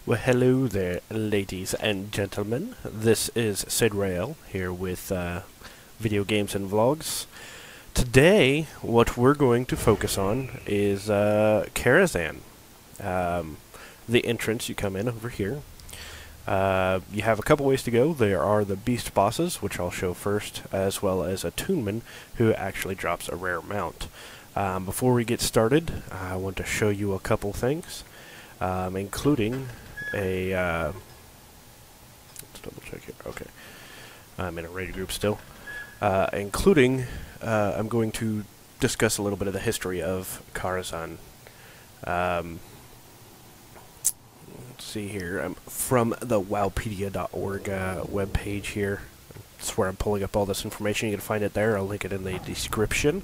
Well, hello there, ladies and gentlemen. This is Sid Rail here with video games and vlogs. Today, what we're going to focus on is Karazhan. The entrance, you come in over here. You have a couple ways to go. There are the beast bosses, which I'll show first, as well as a toonman who actually drops a rare mount. Before we get started, I want to show you a couple things, including let's double check here. Okay, I'm in a raid group still. Including, I'm going to discuss a little bit of the history of Karazhan. Let's see here. I'm from the wowpedia.org webpage here. That's where I'm pulling up all this information. You can find it there. I'll link it in the description.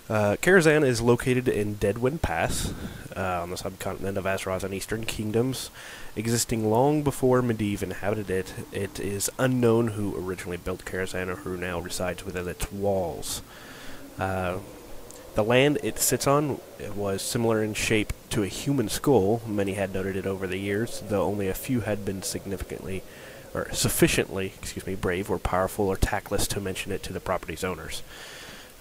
Karazhan is located in Deadwind Pass, on the subcontinent of Azeroth and Eastern Kingdoms. Existing long before Medivh inhabited it, it is unknown who originally built Karazhan or who now resides within its walls. The land it sits on was similar in shape to a human skull. Many had noted it over the years, though only a few had been sufficiently, brave or powerful or tactless to mention it to the property's owners.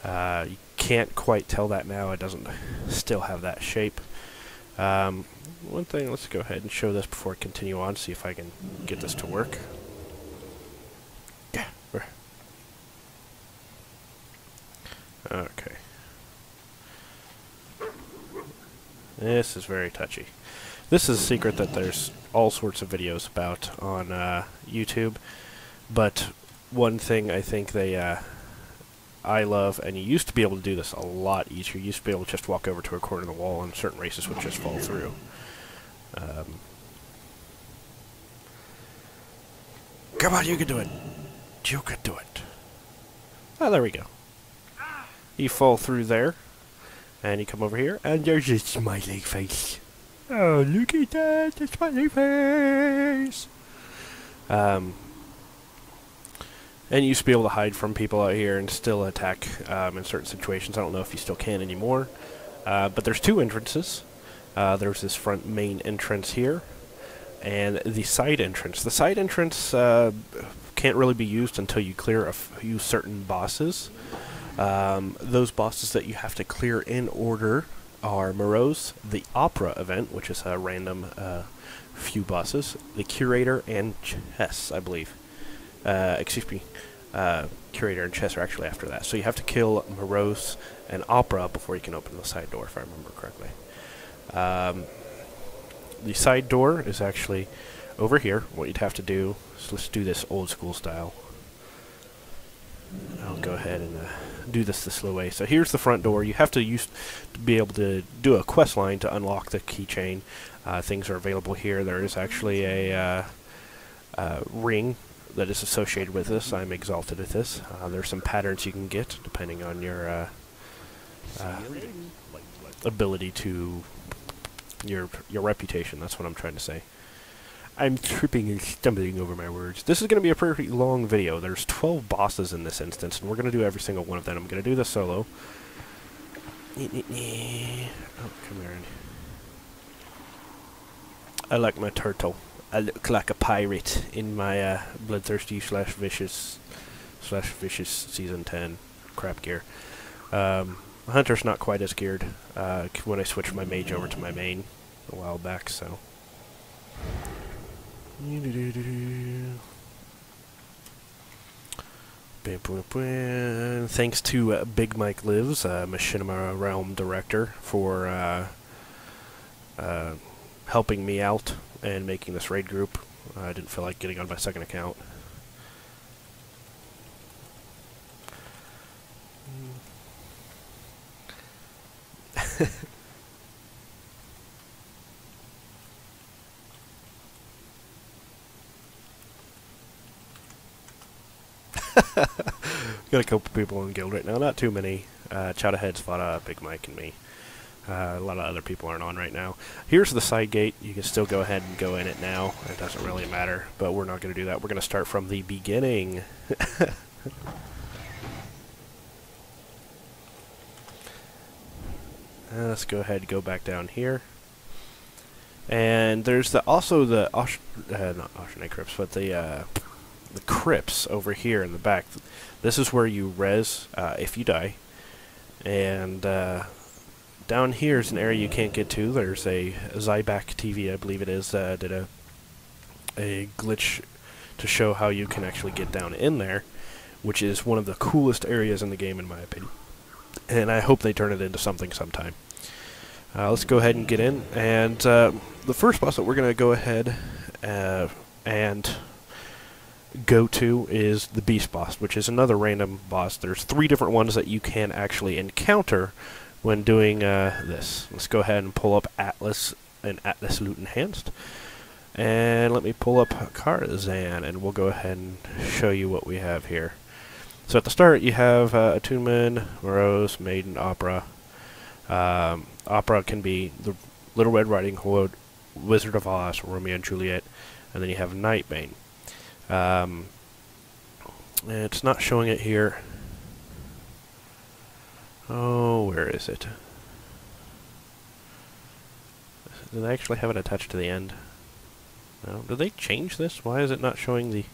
You can't quite tell that now. It doesn't still have that shape. One thing, let's go ahead and show this before I continue on, see if I can get this to work. Yeah. Okay. This is very touchy. This is a secret that there's all sorts of videos about on YouTube, but one thing I think I love, and you used to be able to do this a lot easier. You used to be able to just walk over to a corner of the wall and certain races would just fall through. Come on, you can do it. You can do it. Oh, there we go. You fall through there, and you come over here, and there's a smiley face. Oh, look at that, the smiley face! And you used to be able to hide from people out here and still attack in certain situations. I don't know if you still can anymore. But there's two entrances. There's this front main entrance here, and the side entrance. The side entrance can't really be used until you clear a few certain bosses. Those bosses that you have to clear in order are Morose, the Opera event, which is a random few bosses, the Curator, and Chess, I believe. Curator and Chess are actually after that. So you have to kill Morose and Opera before you can open the side door, if I remember correctly. The side door is actually over here. What you'd have to do is, let's do this old school style. I'll go ahead and do this the slow way. So here's the front door. You have to be able to do a quest line to unlock the keychain. Things are available here. There is actually a ring that is associated with this. I'm exalted at this. There's some patterns you can get depending on your ability to your reputation. That's what I'm trying to say. I'm tripping and stumbling over my words. This is going to be a pretty long video. There's 12 bosses in this instance, and we're going to do every single one of them. I'm going to do this solo. Oh, come here. I like my turtle. I look like a pirate in my bloodthirsty /vicious season 10 crap gear. Hunter's not quite as geared when I switched my mage over to my main a while back, so. Thanks to Big Mike Lives, Machinima Realm director, for helping me out and making this raid group. I didn't feel like getting on my second account. Got a couple people in guild right now, not too many. Chowdahead's fought Big Mike and me. A lot of other people aren't on right now. Here's the side gate. You can still go ahead and go in it now. It doesn't really matter, but we're not going to do that. We're going to start from the beginning. Let's go ahead and go back down here. And there's also the not Oceanite Crypts, but the crypts over here in the back. This is where you res if you die. And down here is an area you can't get to. There's a Zyback TV, I believe it is, did a glitch to show how you can actually get down in there, which is one of the coolest areas in the game, in my opinion. And I hope they turn it into something sometime. Let's go ahead and get in. And the first boss that we're going to go ahead and go to is the Beast Boss, which is another random boss. There's 3 different ones that you can actually encounter when doing this. Let's go ahead and pull up Atlas and Atlas Loot Enhanced. And let me pull up Karazhan, and we'll go ahead and show you what we have here. So at the start, you have Attunement, Morose, Maiden, Opera. Opera can be the Little Red Riding Hood, Wizard of Oz, Romeo and Juliet, and then you have Nightbane. It's not showing it here. Oh, where is it? Did I actually have it attached to the end? No. Did they change this? Why is it not showing the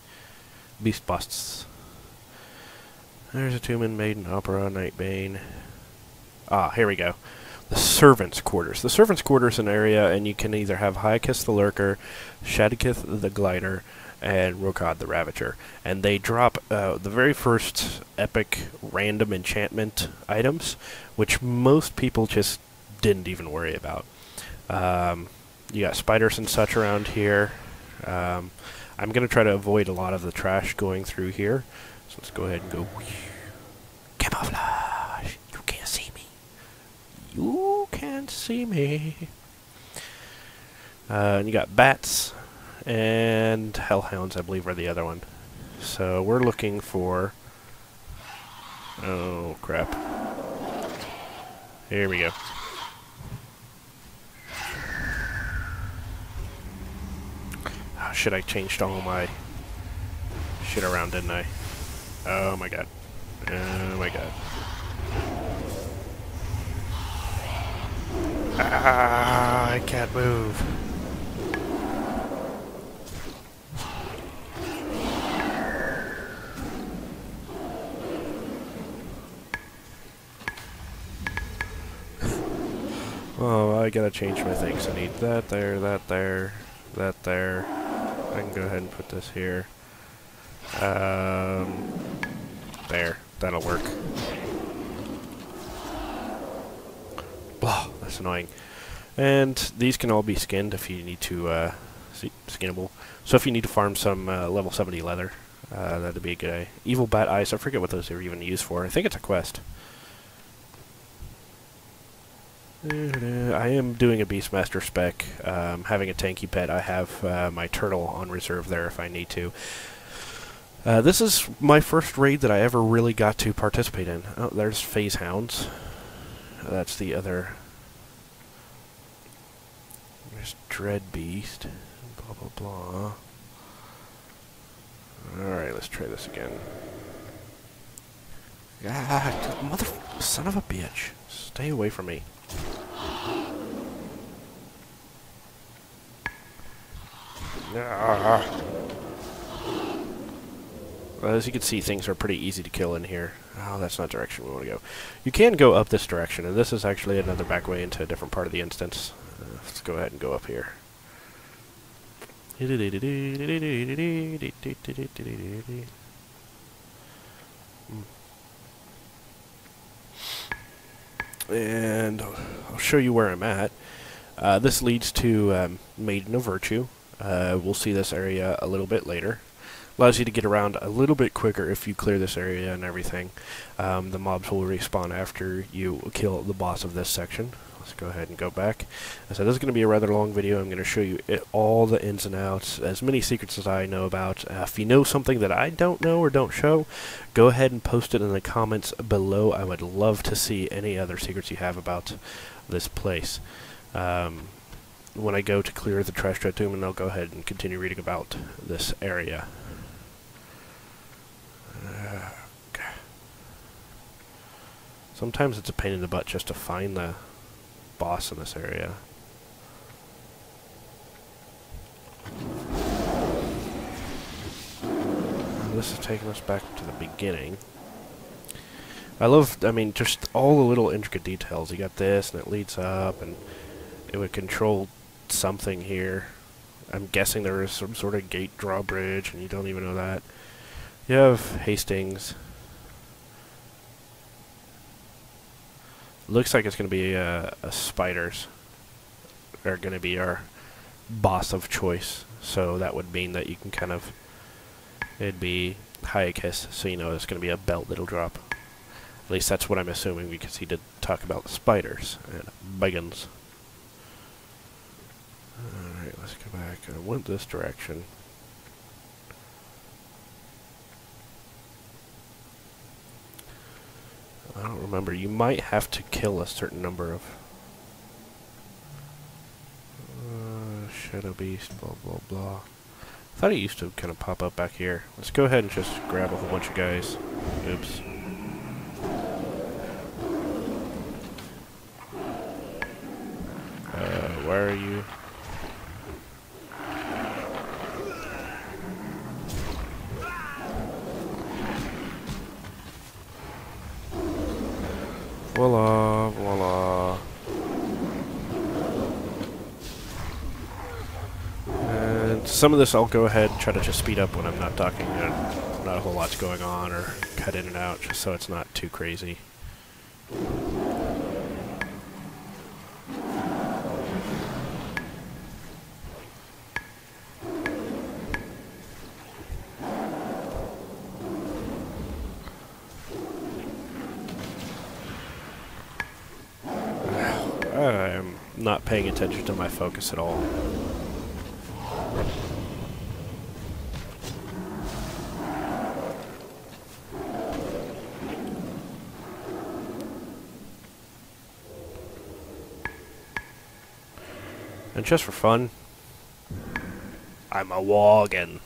Beast Busts? There's Attunement, Maiden, Opera, Nightbane. Ah, here we go. The Servants' Quarters. The Servants' Quarters is an area, and you can either have Hyakith the Lurker, Shadikith the Glider, and Rokad the Ravager. And they drop the very first epic random enchantment items, which most people just didn't even worry about. You got spiders and such around here. I'm going to try to avoid a lot of the trash going through here. So let's go ahead and go. Camouflage! You can't see me. You can't see me. And you got bats and hellhounds, I believe, are the other one. So we're looking for... Oh, crap. Here we go. Oh, shit, I changed all my shit around, didn't I? Oh my god. Oh my god. Ah, I can't move. Oh, I gotta change my things. I need that there, that there, that there. I can go ahead and put this here. There. That'll work. Blah, that's annoying. And these can all be skinned if you need to, skinnable. So if you need to farm some level 70 leather, that'd be a good idea. Evil Bat Eyes, I forget what those are even used for. I think it's a quest. I am doing a Beastmaster spec. Having a tanky pet, I have my turtle on reserve there if I need to. This is my first raid that I ever really got to participate in. Oh, there's Phase Hounds. That's the other. There's Dread Beast. Blah, blah, blah. Alright, let's try this again. Ah, mother... son of a bitch. Stay away from me. Ah. Well, as you can see, things are pretty easy to kill in here. Oh, that's not the direction we want to go. You can go up this direction, and this is actually another back way into a different part of the instance. Let's go ahead and go up here. And I'll show you where I'm at. This leads to Maiden of Virtue. We'll see this area a little bit later. Allows you to get around a little bit quicker if you clear this area and everything. The mobs will respawn after you kill the boss of this section. Let's go ahead and go back. So this is going to be a rather long video. I'm going to show you all the ins and outs, as many secrets as I know about. If you know something that I don't know or don't show, go ahead and post it in the comments below. I would love to see any other secrets you have about this place. When I go to clear the trash tomb, and I'll go ahead and continue reading about this area. Okay. Sometimes it's a pain in the butt just to find the boss in this area. this is taking us back to the beginning. I mean, just all the little intricate details. You got this, and it leads up, and it would control something here. I'm guessing there is some sort of gate drawbridge, and you don't even know that. You have Hastings. Looks like it's going to be a spiders are going to be our boss of choice. So that would mean that you can kind of, it'd be Hyakus, so you know it's going to be a belt that'll drop. At least that's what I'm assuming, because he did talk about the spiders and biggins. Alright, let's go back. I went this direction. I don't remember. You might have to kill a certain number of Shadow Beast, blah blah blah. I thought it used to kind of pop up back here. Let's go ahead and just grab a whole bunch of guys. Oops. Where are you? Voila, voila. And some of this I'll go ahead and try to just speed up when I'm not talking. Not a whole lot's going on, or cut in and out, just so it's not too crazy. I'm not paying attention to my focus at all. And just for fun, I'm a Worgen.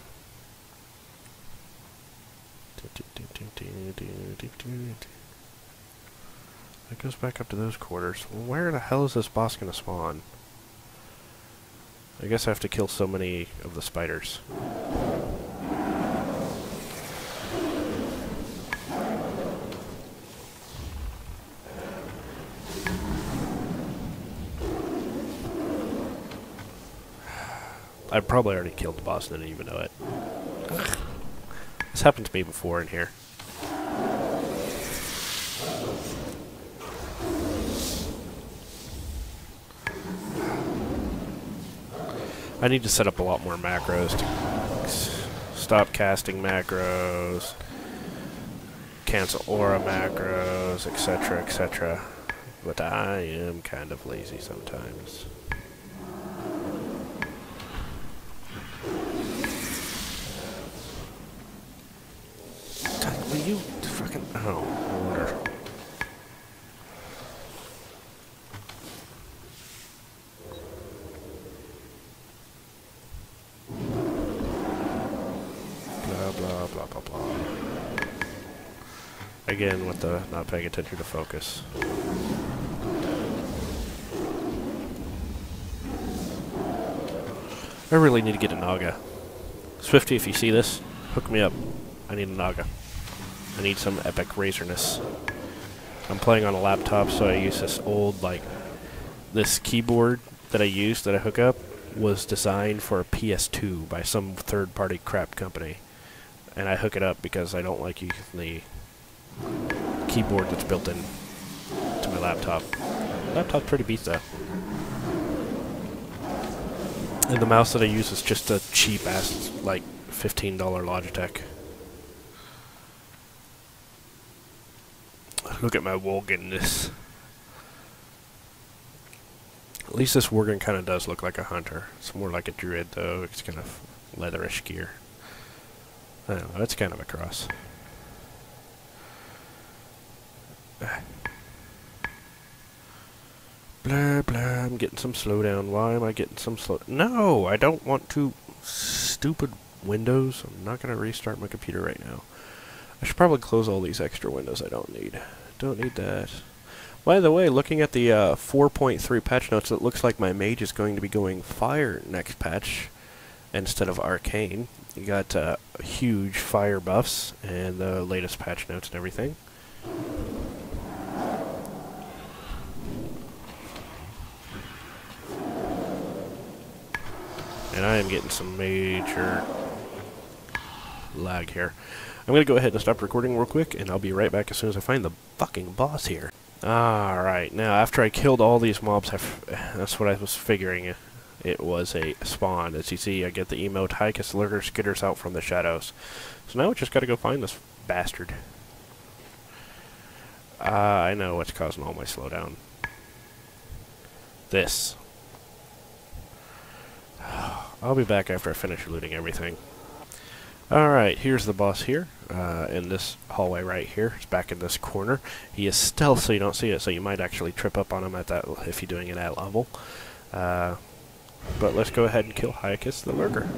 That goes back up to those quarters. Where the hell is this boss gonna spawn? I guess I have to kill so many of the spiders. I probably already killed the boss and didn't even know it. This happened to me before in here. I need to set up a lot more macros to stop casting macros, cancel aura macros, etc., etc. But I am kind of lazy sometimes. Will you fucking... Oh, no wonder. Blah, blah, blah, blah. Again, with the not paying attention to focus. I really need to get a Naga. Swifty, if you see this, hook me up. I need a Naga. I need some epic razorness. I'm playing on a laptop, so I use this old, like, this keyboard that I use that I hook up was designed for a PS2 by some third-party crap company. And I hook it up because I don't like using the keyboard that's built in to my laptop. Laptop's pretty beat though. And the mouse that I use is just a cheap-ass, like, $15 Logitech. Look at my Worgenness. At least this Worgen kind of does look like a hunter. It's more like a druid, though. It's kind of leatherish gear. I don't know, it's kind of a cross. Blah, blah, I'm getting some slowdown. Why am I getting some slow... No, I don't want to... Stupid Windows. I'm not going to restart my computer right now. I should probably close all these extra windows I don't need. Don't need that. By the way, looking at the 4.3 patch notes, it looks like my mage is going to be going fire next patch. instead of arcane. You got huge fire buffs and the latest patch notes and everything. And I am getting some major lag here. I'm going to go ahead and stop recording real quick, and I'll be right back as soon as I find the fucking boss here. Alright, now after I killed all these mobs, that's what I was figuring. It was a spawn. As you see, I get the emote, Hyakus Lurker skitters out from the shadows. So now we just gotta go find this bastard. I know what's causing all my slowdown. This. I'll be back after I finish looting everything. Alright, here's the boss here, in this hallway right here. It's back in this corner. He is stealth, so you don't see it, so you might actually trip up on him at that if you're doing it at level. But let's go ahead and kill Hyakus the Lurker.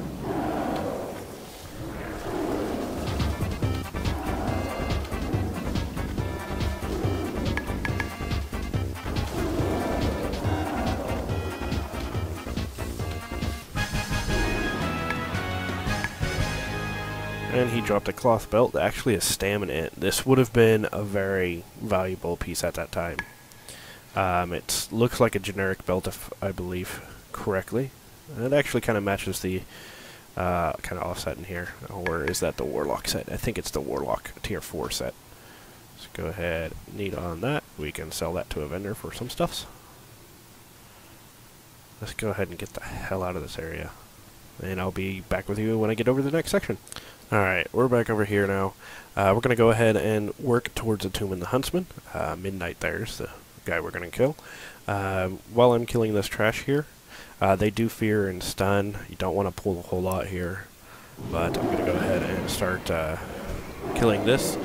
And he dropped a cloth belt, actually a stamina. This would have been a very valuable piece at that time. It looks like a generic belt, if I believe correctly. It actually kind of matches the kind of offset in here. Or is that the Warlock set? I think it's the Warlock Tier 4 set. Let's go ahead, need on that. We can sell that to a vendor for some stuffs. Let's go ahead and get the hell out of this area. And I'll be back with you when I get over to the next section. Alright, we're back over here now. We're going to go ahead and work towards the Tomb in the Huntsman. Midnight there's the guy we're going to kill. While I'm killing this trash here, they do fear and stun. You don't want to pull a whole lot here. But I'm going to go ahead and start killing this.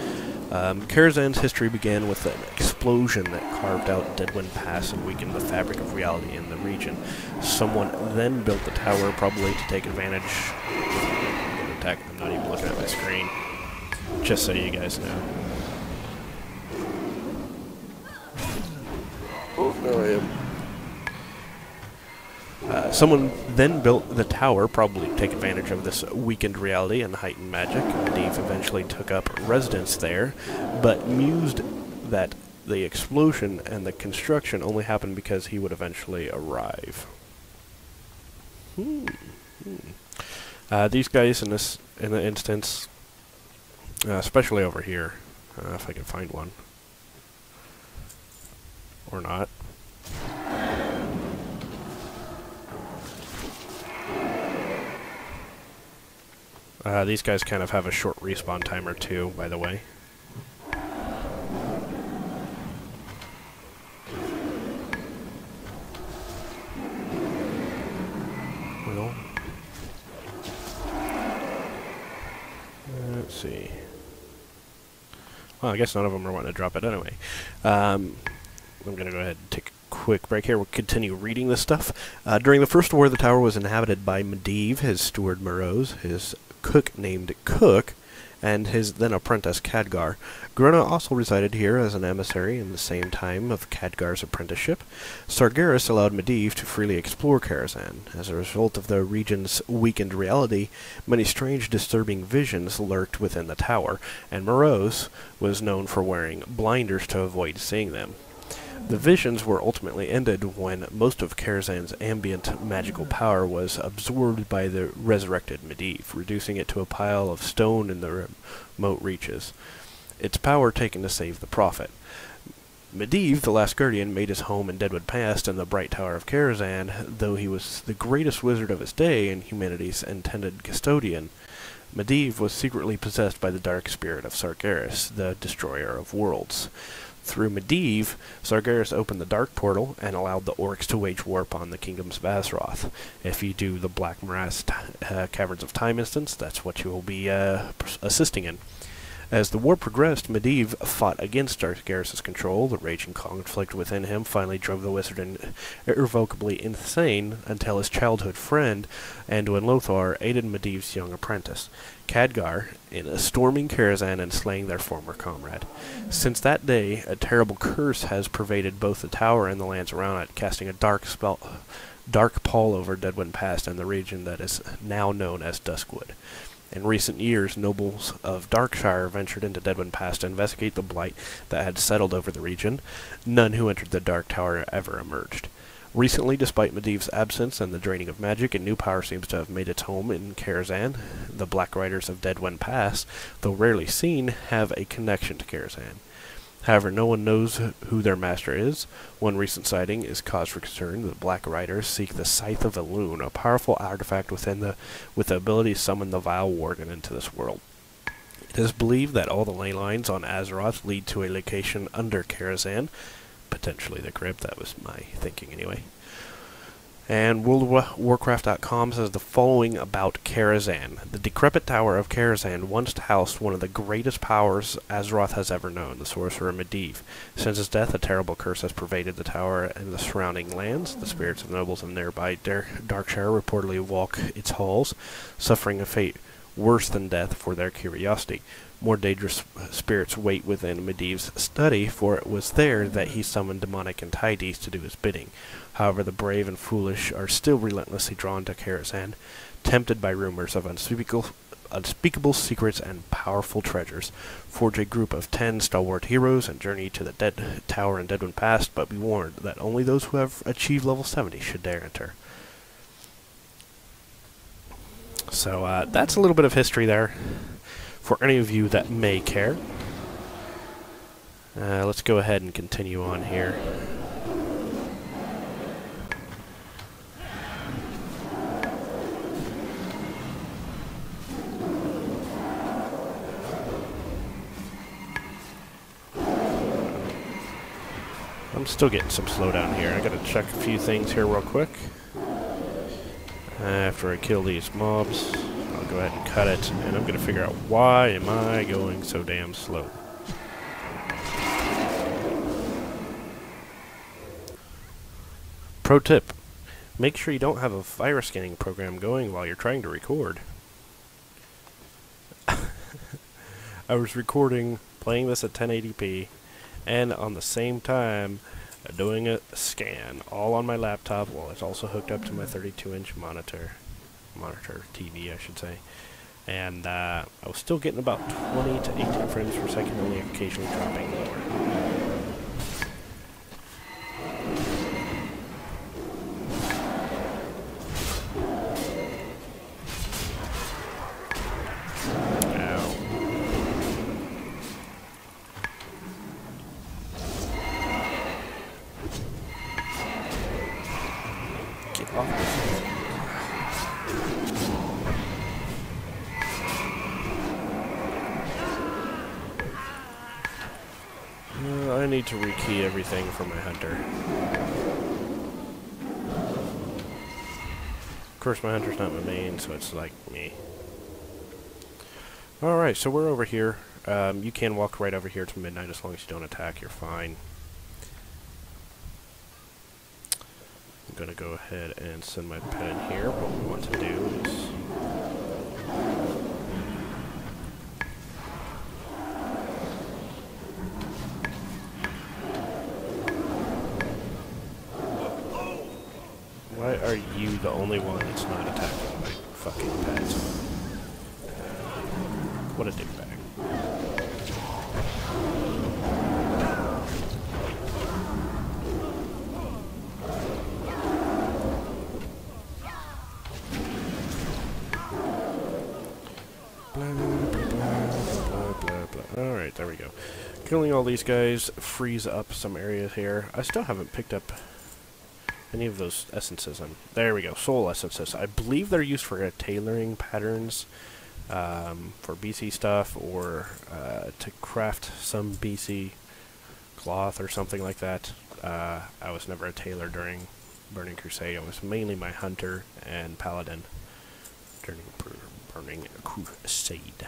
Karazhan's history began with an explosion that carved out Deadwind Pass and weakened the fabric of reality in the region. Someone then built the tower, probably to take advantage. I'm not even looking at my screen, just so you guys know. Oh, there I am. Someone then built the tower, probably to take advantage of this weakened reality and heightened magic. Medivh eventually took up residence there, but mused that the explosion and the construction only happened because he would eventually arrive. These guys in the instance, especially over here, if I can find one, or not. These guys kind of have a short respawn timer too, by the way. Let's see. Well, I guess none of them are wanting to drop it anyway. I'm going to go ahead and take a quick break here. We'll continue reading this stuff. During the First War, the tower was inhabited by Medivh, his steward Morose, his cook named Cook, and his then apprentice Khadgar. Grona also resided here as an emissary in the same time of Khadgar's apprenticeship. Sargeras allowed Medivh to freely explore Karazhan. As a result of the region's weakened reality, many strange, disturbing visions lurked within the tower, and Morose was known for wearing blinders to avoid seeing them. The visions were ultimately ended when most of Karazhan's ambient magical power was absorbed by the resurrected Medivh, reducing it to a pile of stone in the remote reaches. Its power taken to save the Prophet. Medivh, the last guardian, made his home in Deadwood Pass in the Bright Tower of Karazhan, though he was the greatest wizard of his day and humanity's intended custodian. Medivh was secretly possessed by the dark spirit of Sargeras, the destroyer of worlds. Through Medivh, Sargeras opened the Dark Portal and allowed the orcs to wage war upon the kingdoms of Azeroth. If you do the Black Morass Caverns of Time instance, that's what you will be assisting in. As the war progressed, Medivh fought against Sargeras' control. The raging conflict within him finally drove the wizard irrevocably insane until his childhood friend, Anduin Lothar, aided Medivh's young apprentice, Khadgar, in storming Karazhan and slaying their former comrade. Since that day, a terrible curse has pervaded both the tower and the lands around it, casting a dark spell dark pall over Deadwind Pass and the region that is now known as Duskwood. In recent years, nobles of Darkshire ventured into Deadwind Pass to investigate the blight that had settled over the region. None who entered the Dark Tower ever emerged. Recently, despite Medivh's absence and the draining of magic, a new power seems to have made its home in Karazhan. The Black Riders of Deadwind Pass, though rarely seen, have a connection to Karazhan. However, no one knows who their master is. One recent sighting is cause for concern. The Black Riders seek the Scythe of Elune, a powerful artifact with the ability to summon the Vile Worgen into this world. It is believed that all the ley lines on Azeroth lead to a location under Karazhan, potentially the crypt. That was my thinking anyway. And WorldofWarcraft.com says the following about Karazhan. The decrepit tower of Karazhan once housed one of the greatest powers Azeroth has ever known, the sorcerer Medivh. Since his death, a terrible curse has pervaded the tower and the surrounding lands. The spirits of nobles in nearby Darkshire reportedly walk its halls, suffering a fate worse than death for their curiosity. More dangerous spirits wait within Medivh's study, for it was there that he summoned demonic entities to do his bidding. However, the brave and foolish are still relentlessly drawn to Karazhan, tempted by rumors of unspeakable secrets and powerful treasures. Forge a group of 10 stalwart heroes and journey to the Dead Tower in Deadwind Pass, but be warned that only those who have achieved level 70 should dare enter. So that's a little bit of history there, for any of you that may care. Let's go ahead and continue on here. I'm still getting some slowdown here. I gotta check a few things here real quick. After I kill these mobs, I'll go ahead and cut it, and I'm gonna figure out why am I going so damn slow. Pro tip: make sure you don't have a virus scanning program going while you're trying to record. I was recording, playing this at 1080p, and on the same time doing a scan, all on my laptop. Well, it's also hooked up to my 32-inch monitor TV, I should say. And I was still getting about 20 to 18 frames per second, only occasionally dropping lower. I need to rekey everything for my hunter. Of course, my hunter's not my main, so it's like me. Alright, so we're over here. You can walk right over here to midnight as long as you don't attack, you're fine. I'm going to go ahead and send my pet in here. What we want to do is... Why are you the only one that's not attacking my fucking pet? What a dickbag. Alright, there we go. Killing all these guys frees up some areas here. I still haven't picked up any of those essences. There we go, soul essences. I believe they're used for tailoring patterns for BC stuff, or to craft some BC cloth or something like that. I was never a tailor during Burning Crusade. I was mainly my hunter and paladin during Burning Crusade.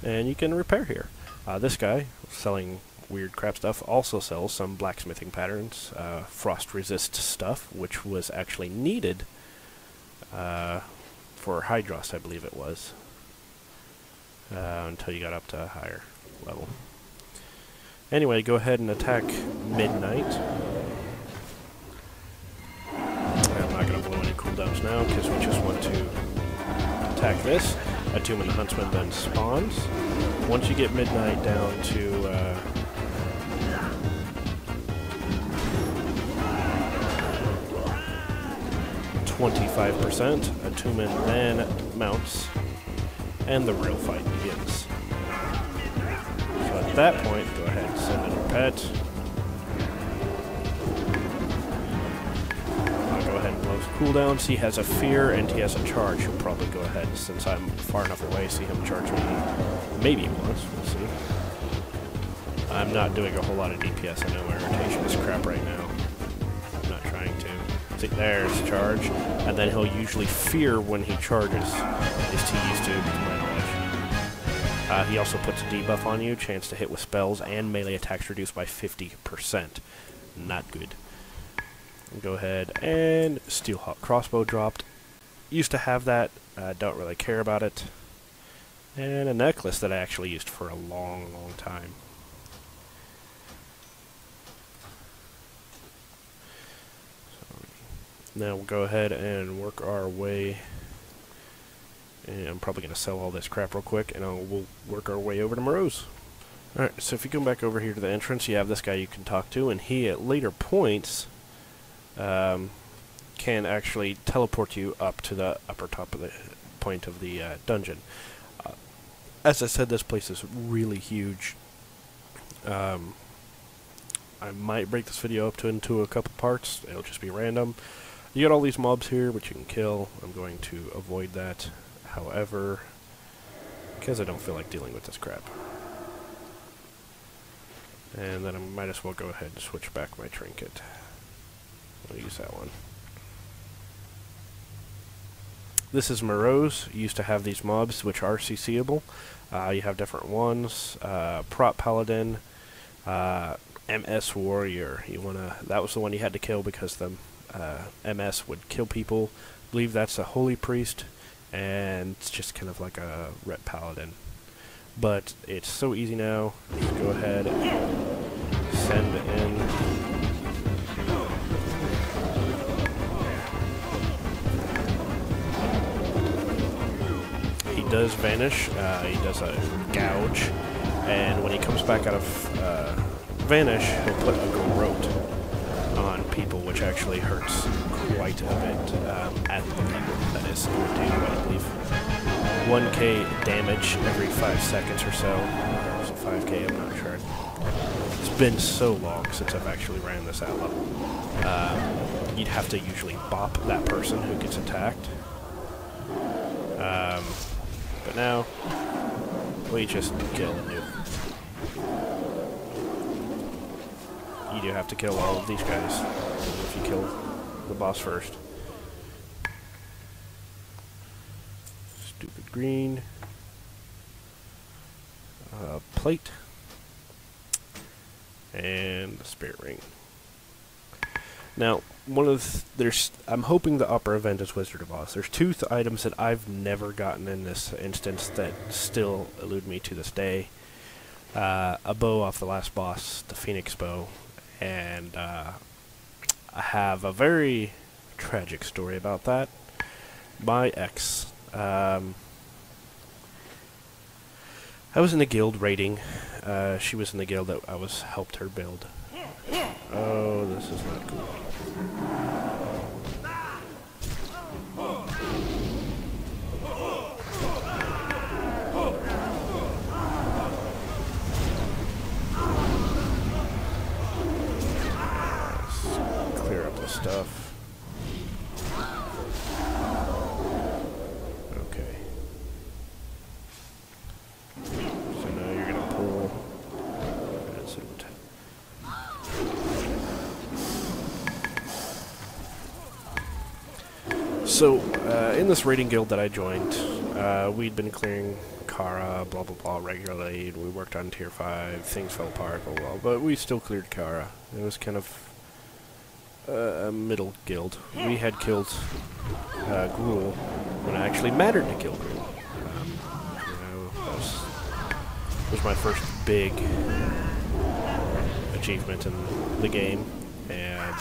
And you can repair here. This guy, selling weird crap stuff, also sells some blacksmithing patterns, frost resist stuff, which was actually needed for Hydros, I believe it was, until you got up to a higher level. Anyway, go ahead and attack midnight. just now because we just want to attack this. A Tomb and the Huntsman then spawns. Once you get midnight down to 25%, a Tumen then mounts, and the real fight begins. So at that point, go ahead and send in your pet. I'll go ahead and blow his cooldowns. He has a fear and he has a charge. He'll probably go ahead, since I'm far enough away, see him charge me maybe once. We'll see. I'm not doing a whole lot of DPS. I know my rotation is crap right now. I'm not trying to. See, there's charge. And then he'll usually fear when he charges. At least he used to, to my knowledge. He also puts a debuff on you, chance to hit with spells, and melee attacks reduced by 50%. Not good. Go ahead and Steelhawk Crossbow dropped. Used to have that, don't really care about it. And a necklace that I actually used for a long, long time. Now we'll go ahead and work our way, and I'm probably going to sell all this crap real quick, and we'll work our way over to Morose. Alright, so if you come back over here to the entrance, you have this guy you can talk to, and he, at later points, can actually teleport you up to the upper top of the point of the dungeon. As I said, this place is really huge. I might break this video up into a couple parts. It'll just be random. You got all these mobs here, which you can kill. I'm going to avoid that, however, because I don't feel like dealing with this crap. And then I might as well go ahead and switch back my trinket. I'll use that one. This is Morose. You used to have these mobs, which are CCable. You have different ones. Prop Paladin, MS Warrior. That was the one you had to kill because the MS would kill people. I believe that's a Holy Priest, and it's just kind of like a Ret Paladin. But it's so easy now. Just go ahead and send in. He does vanish. He does a gouge, and when he comes back out of vanish, he'll put a garrote on people, which actually hurts quite a bit at the people that is going to do, I believe, 1k damage every 5 seconds or so. Or is it 5k? I'm not sure. It's been so long since I've actually ran this at level. You'd have to usually bop that person who gets attacked. But now, we just kill you. You do have to kill all of these guys if you kill the boss first. Stupid green. Plate. And the spirit ring. Now, I'm hoping the upper event is Wizard of Oz. There's two items that I've never gotten in this instance that still elude me to this day. A bow off the last boss, the Phoenix bow. And I have a very tragic story about that. My ex, I was in the guild raiding. She was in the guild that I helped her build. Oh, this is not cool. Stuff. Okay. So now you're gonna pull. So, in this raiding guild that I joined, we'd been clearing Kara, blah blah blah, regularly. We worked on tier 5. Things fell apart, blah blah, but we still cleared Kara. It was kind of a middle guild. We had killed Gruul when it actually mattered to kill Gruul. That was my first big achievement in the game, and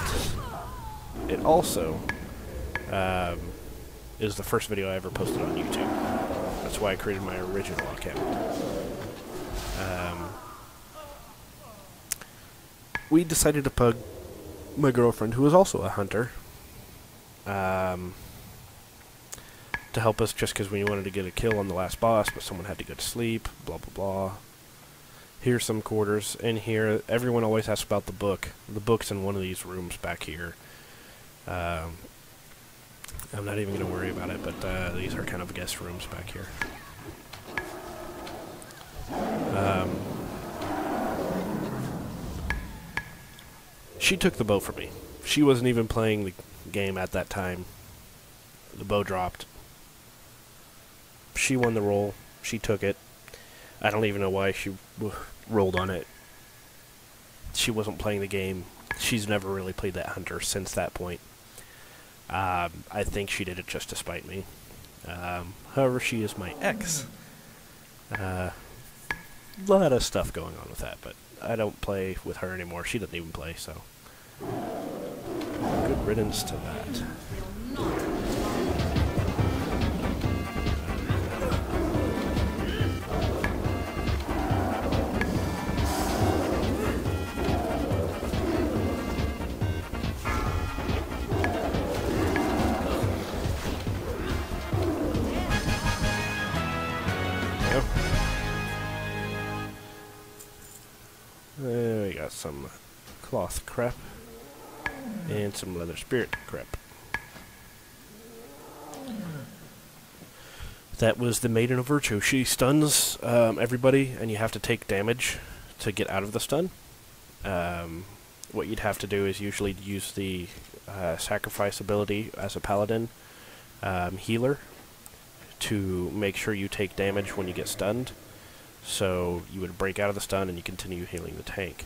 it also is the first video I ever posted on YouTube. That's why I created my original account. We decided to pug my girlfriend, who is also a hunter, to help us just because we wanted to get a kill on the last boss, but someone had to go to sleep, blah blah blah. Here's some quarters. In here, everyone always asks about the book. The book's in one of these rooms back here. I'm not even going to worry about it, but these are kind of guest rooms back here. She took the bow from me. She wasn't even playing the game at that time. The bow dropped. She won the roll. She took it. I don't even know why she rolled on it. She wasn't playing the game. She's never really played that hunter since that point. I think she did it just to spite me. However, she is my ex. Lot of stuff going on with that, but I don't play with her anymore. She doesn't even play, so good riddance to that. There we got some cloth crap and some leather spirit crap. That was the Maiden of Virtue. She stuns everybody, and you have to take damage to get out of the stun. What you'd have to do is usually use the sacrifice ability as a paladin healer to make sure you take damage when you get stunned. So you would break out of the stun and you continue healing the tank.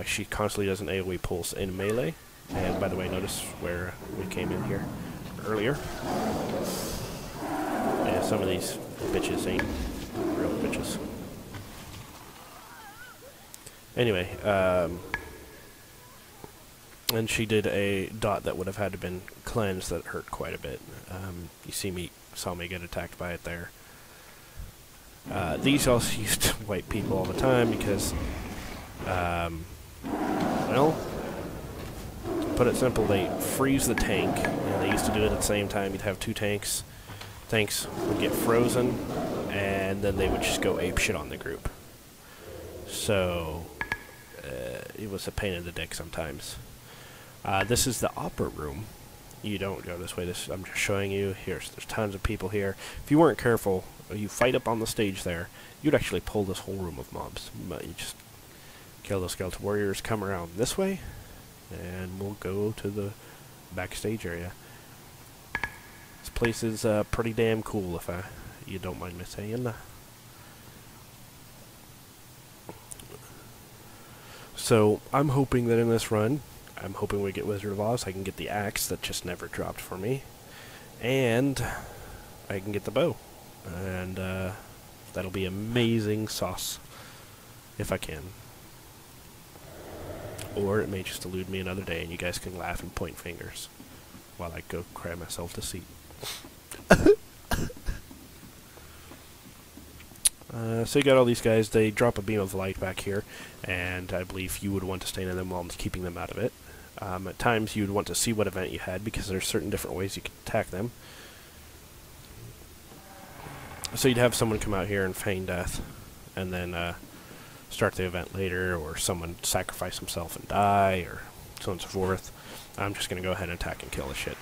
She constantly does an AoE pulse in melee. And by the way, notice where we came in here earlier. Yeah, some of these bitches ain't real bitches. Anyway, and she did a dot that would have had to been cleansed that hurt quite a bit. You saw me get attacked by it there. These also used to wipe people all the time because, well, to put it simple, they freeze the tank, and they used to do it at the same time. You'd have two tanks. Tanks would get frozen, and then they would just go apeshit on the group. So, it was a pain in the dick sometimes. This is the opera room. You don't go this way. I'm just showing you. There's tons of people here. If you weren't careful, you fight up on the stage there, you'd actually pull this whole room of mobs. But you just kill the skeleton warriors, come around this way, and we'll go to the backstage area. This place is pretty damn cool, if you don't mind me saying. So I'm hoping that in this run, I'm hoping we get Wizard of Oz. I can get the axe that just never dropped for me, and I can get the bow, and that'll be amazing sauce if I can. Or it may just elude me another day, and you guys can laugh and point fingers while I go cry myself to sleep. So you got all these guys. They drop a beam of light back here, and I believe you would want to stay in them while I'm keeping them out of it. At times you'd want to see what event you had, because there's certain different ways you can attack them. So you'd have someone come out here and feign death, and then start the event later, or someone sacrifice himself and die, or so on and so forth. I'm just going to go ahead and attack and kill the shit.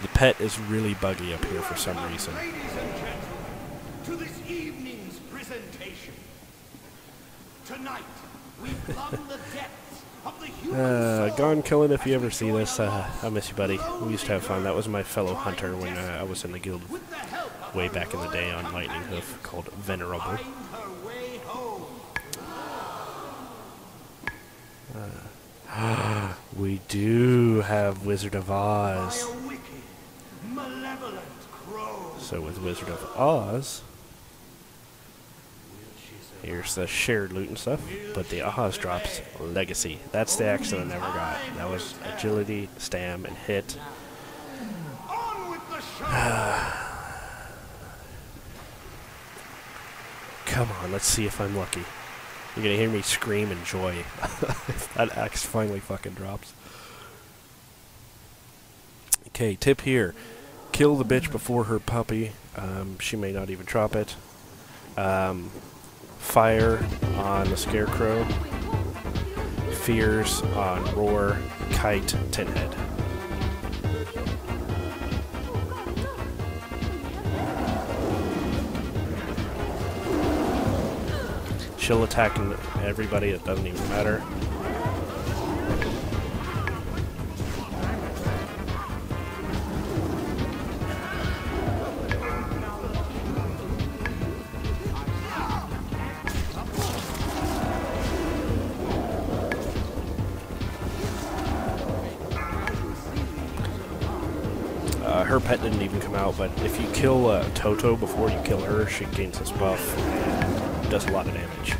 The pet is really buggy up here for some reason. Ladies and gentlemen, to this evening's presentation. Tonight, we plumb the depths of the human soul. Gone Killing, if you ever see this, I miss you, buddy. We used to have fun. That was my fellow hunter when I was in the guild way back in the day on Lightning Hoof, called Venerable. We do have Wizard of Oz. So with Wizard of Oz, here's the shared loot and stuff, but the Oz drops Legacy. That's the axe that I never got. That was agility, stam, and hit. On with the show! Come on, let's see if I'm lucky. You're gonna hear me scream in joy if that axe finally fucking drops. Okay, tip here. Kill the bitch before her puppy. She may not even drop it. Fire on the scarecrow. Fears on roar, kite, tinhead. She'll attack everybody, it doesn't even matter. Her pet didn't even come out, but if you kill Toto before you kill her, she gains this buff and does a lot of damage.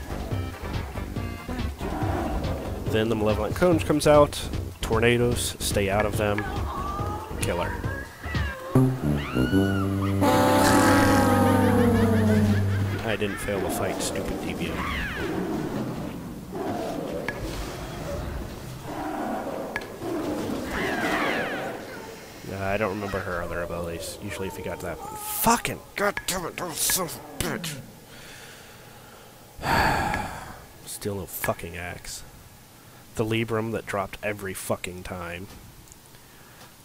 Then the Malevolent Cones comes out, tornadoes, stay out of them, kill her. I didn't fail the fight, stupid deviant. I don't remember her other abilities. Usually if you got that one. Fucking goddammit, that son of a bitch. Still no fucking axe. The Librum that dropped every fucking time.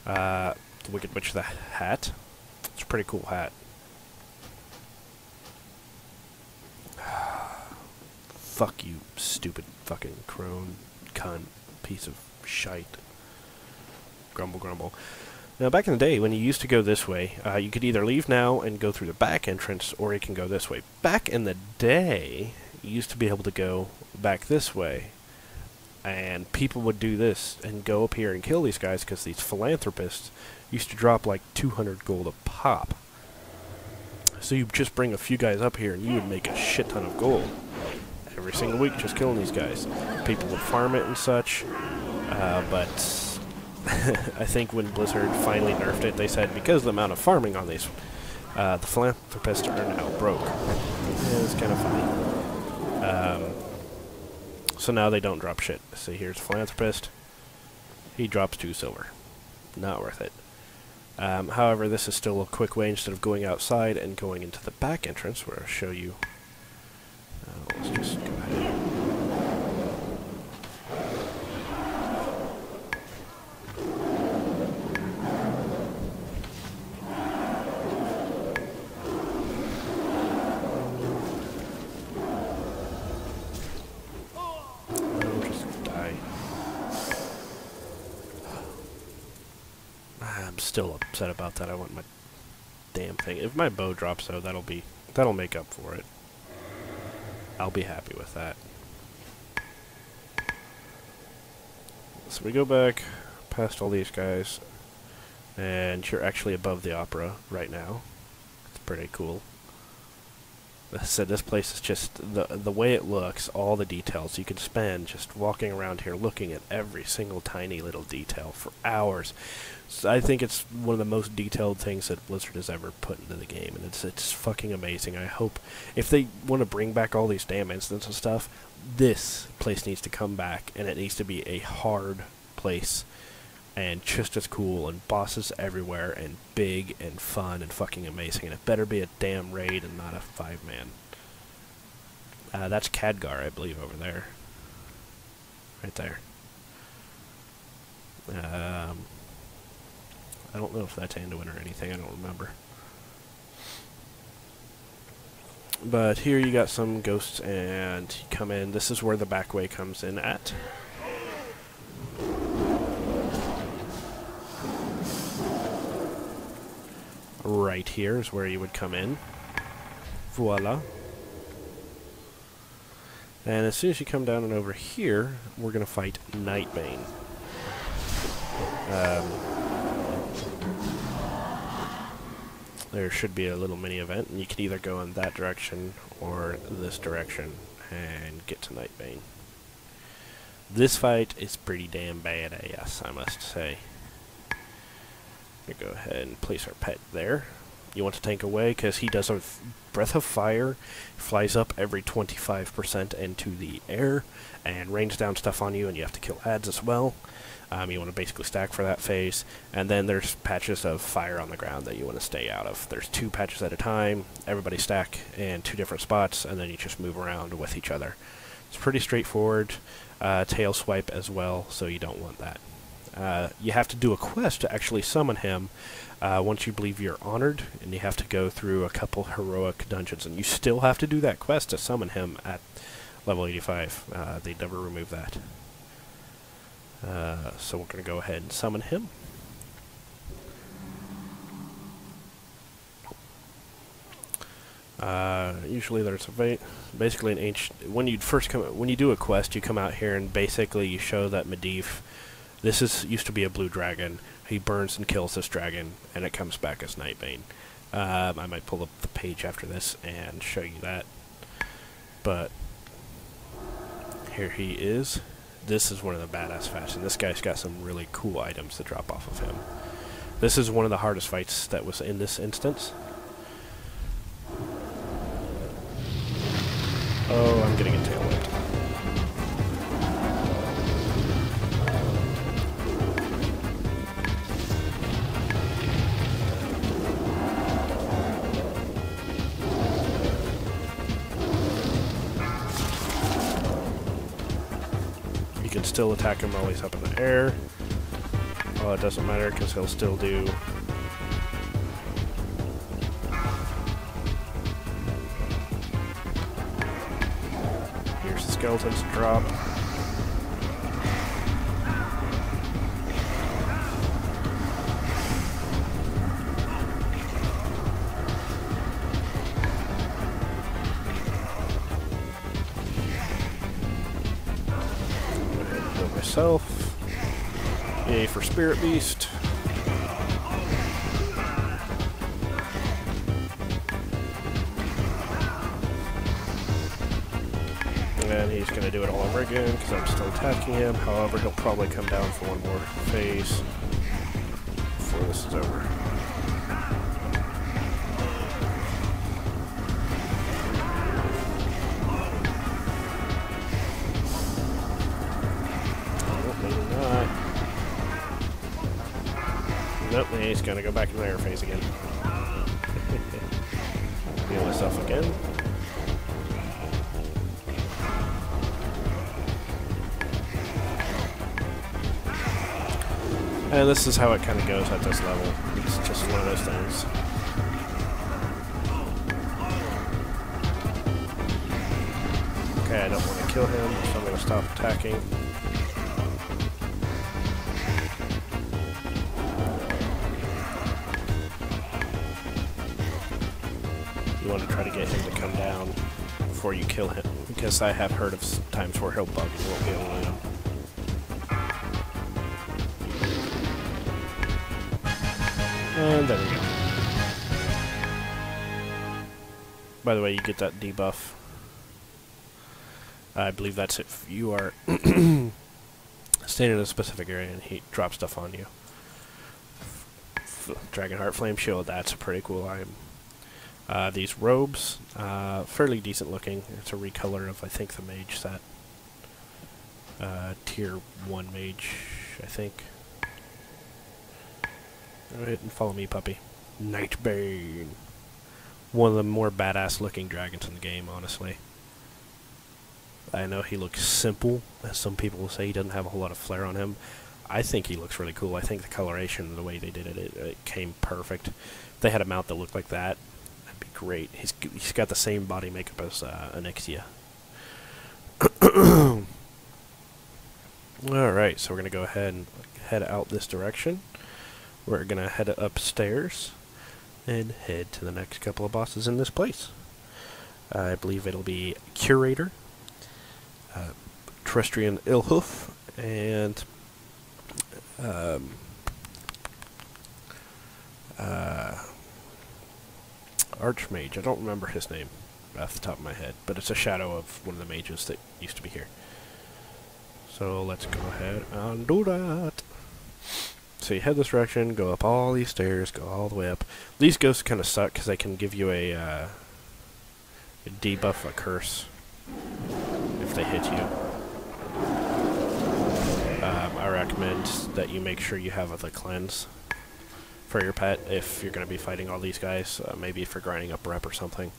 The Wicked Witch of the Hat. It's a pretty cool hat. Fuck you, stupid fucking crone, cunt, piece of shite. Grumble, grumble. Now, back in the day, when you used to go this way, you could either leave now and go through the back entrance, or you can go this way. Back in the day, you used to be able to go back this way, and people would do this and go up here and kill these guys, because these philanthropists used to drop like 200 gold a pop. So you just bring a few guys up here, and you would make a shit ton of gold. Every single week, just killing these guys. People would farm it and such, but... I think when Blizzard finally nerfed it, they said because of the amount of farming on these, the philanthropists are now broke. Yeah, it's kind of funny. So now they don't drop shit. See, here's a philanthropist. He drops 2 silver. Not worth it. However, this is still a quick way instead of going outside and going into the back entrance, where I'll show you. Let's just go ahead. I'm still upset about that. I want my damn thing. If my bow drops though, that'll make up for it. I'll be happy with that. So we go back past all these guys, and you're actually above the opera right now. It's pretty cool. Like I said, this place is just, the way it looks, all the details. You could spend just walking around here looking at every single tiny little detail for hours. So I think it's one of the most detailed things that Blizzard has ever put into the game, and it's fucking amazing. I hope, if they want to bring back all these damn instants and stuff, this place needs to come back, and it needs to be a hard place, and just as cool, and bosses everywhere, and big, and fun, and fucking amazing. And it better be a damn raid and not a 5-man. That's Khadgar, I believe, over there. Right there. I don't know if that's Anduin or anything, I don't remember. But here you got some ghosts, and you come in. This is where the back way comes in at. Right here is where you would come in. Voila. And as soon as you come down and over here, we're going to fight Nightbane. There should be a little mini event, and you can either go in that direction or this direction and get to Nightbane. This fight is pretty damn badass, I must say. We go ahead and place our pet there. You want to tank away because he does a breath of fire, flies up every 25% into the air, and rains down stuff on you, and you have to kill ads as well. You want to basically stack for that phase, and then there's patches of fire on the ground that you want to stay out of. There's 2 patches at a time, everybody stack in 2 different spots, and then you just move around with each other. It's pretty straightforward. Tail swipe as well, so you don't want that. You have to do a quest to actually summon him once you believe you're honored, and you have to go through a couple heroic dungeons, and you still have to do that quest to summon him at level 85. They never remove that. So we're going to go ahead and summon him. Usually there's basically an ancient. When you do a quest, you come out here and basically you show that Medivh. Used to be a blue dragon. He burns and kills this dragon, and it comes back as Nightbane. I might pull up the page after this and show you that. But here he is. This is one of the badass fights, and this guy's got some really cool items that drop off of him. This is one of the hardest fights that was in this instance. Oh, I'm getting a tail whipped. You can still attack him while he's up in the air. Well, it doesn't matter because he'll still do. Here's the skeletons drop. Myself. Yay for Spirit Beast. And he's going to do it all over again because I'm still attacking him. However, he'll probably come down for one more phase before this is over. Nope, he's gonna go back into the air phase again. Heal myself again. And this is how it kind of goes at this level. It's just one of those things. Okay, I don't want to kill him, so I'm going to stop attacking. You want to try to get him to come down before you kill him, because I have heard of times where he'll bug and won't be able to win him. And there we go. By the way, you get that debuff. I believe that's if you are staying in a specific area and he drops stuff on you. Dragonheart Flame Shield, that's a pretty cool item. These robes, fairly decent looking. It's a recolor of, I think, the mage set. Tier 1 mage, I think. Go ahead and follow me, puppy. Nightbane. One of the more badass looking dragons in the game, honestly. I know he looks simple, as some people will say. He doesn't have a whole lot of flair on him. I think he looks really cool. I think the coloration, the way they did it, it came perfect. If they had a mount that looked like that, that'd be great. He's got the same body makeup as Onyxia. Alright, so we're going to go ahead and head out this direction. We're going to head upstairs and head to the next couple of bosses in this place. I believe it'll be Curator, Terrestrian Illhoof, and Archmage. I don't remember his name off the top of my head, but it's a shadow of one of the mages that used to be here. So let's go ahead and do that. So you head this direction, go up all these stairs, go all the way up. These ghosts kind of suck because they can give you a debuff, a curse, if they hit you. I recommend that you make sure you have the cleanse for your pet if you're going to be fighting all these guys, maybe for grinding up rep or something.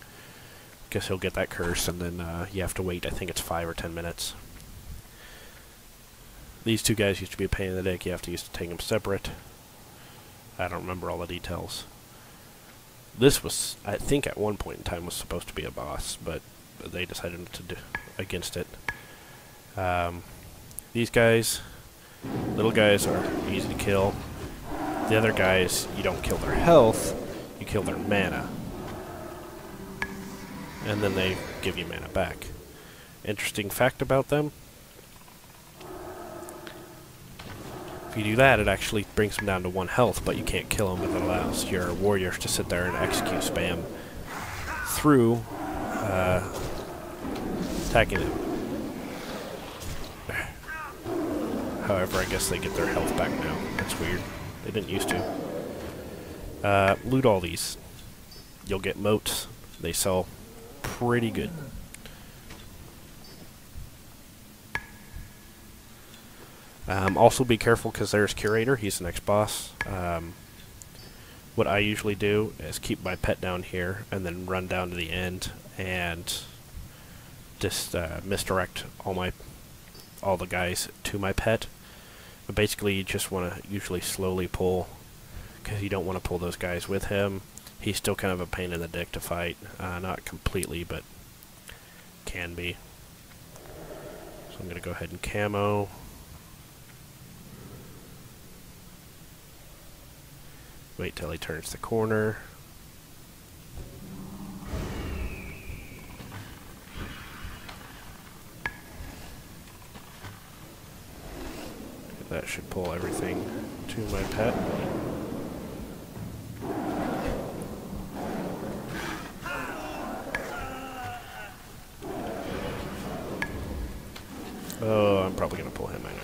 Guess he'll get that curse, and then you have to wait, I think it's 5 or 10 minutes. These two guys used to be a pain in the dick. You have to used to take them separate. I don't remember all the details. This was, I think at one point in time, was supposed to be a boss, but they decided to do against it. These guys, little guys, are easy to kill. The other guys, you don't kill their health, you kill their mana. And then they give you mana back. Interesting fact about them. If you do that, it actually brings them down to 1 health, but you can't kill them, and it allows your warriors to sit there and execute spam through attacking them. However, I guess they get their health back now. That's weird. They didn't used to. Loot all these. You'll get motes. They sell pretty good. Also be careful because there's Curator. He's the next boss. What I usually do is keep my pet down here and then run down to the end and just misdirect all the guys to my pet. But basically, you just want to usually slowly pull because you don't want to pull those guys with him. He's still kind of a pain in the dick to fight. Not completely, but can be. So I'm going to go ahead and camo. Wait till he turns the corner. That should pull everything to my pet. Oh, I'm probably going to pull him anyway.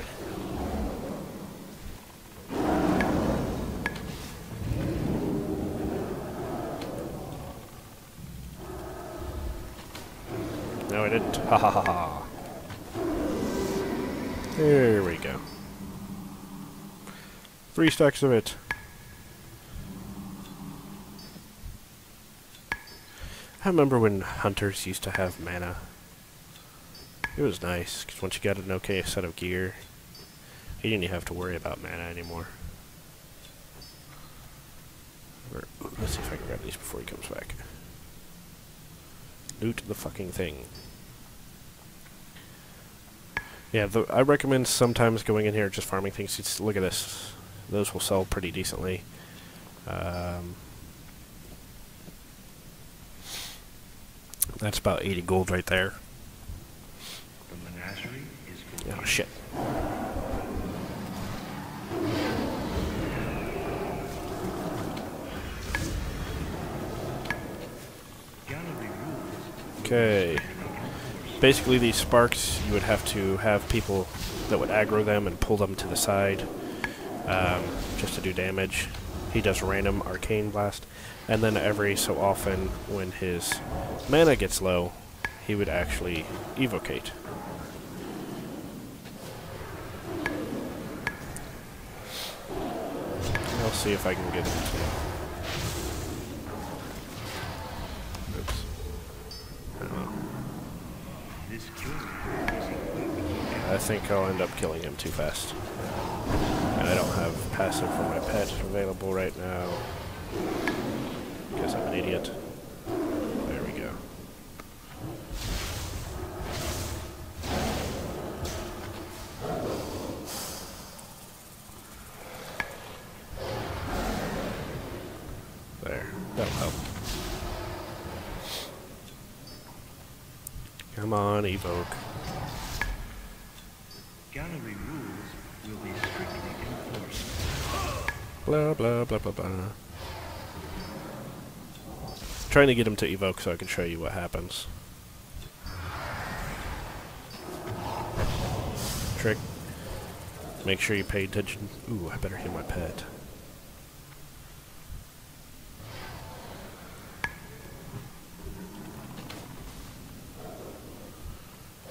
No, I didn't. Ha ha ha ha. There we go. 3 stacks of it. I remember when hunters used to have mana. It was nice, because once you got an okay set of gear, you didn't even have to worry about mana anymore. Let's see if I can grab these before he comes back. Loot the fucking thing. Yeah, I recommend sometimes going in here just farming things. Just look at this. Those will sell pretty decently. That's about 80 gold right there. The menagerie is complete. Oh shit. Okay. Basically, these sparks, you would have to have people that would aggro them and pull them to the side just to do damage. He does random arcane blast, and then every so often, when his mana gets low, he would actually evocate. I'll see if I can get him to. Oops. I don't know. I think I'll end up killing him too fast. And I don't have passive for my pet available right now. Because I'm an idiot. There we go. There. That'll help. Come on, evoke. Gallery rules will be strictly enforced. Blah, blah, blah, blah, blah. Trying to get him to evoke so I can show you what happens. Trick. Make sure you pay attention. Ooh, I better heal my pet.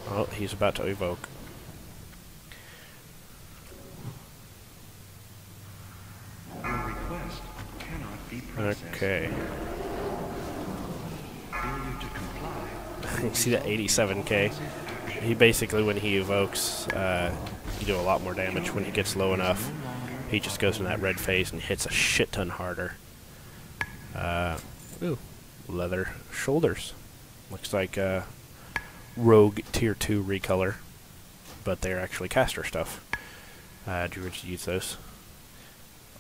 Oh, he's about to evoke. Your request cannot be processed. Okay. Failure to comply. You see that 87k? He basically, when he evokes, you do a lot more damage. When he gets low enough, he just goes in that red phase and hits a shit ton harder. Ooh, leather shoulders. Looks like rogue tier 2 recolor, but they're actually caster stuff. Druids use those.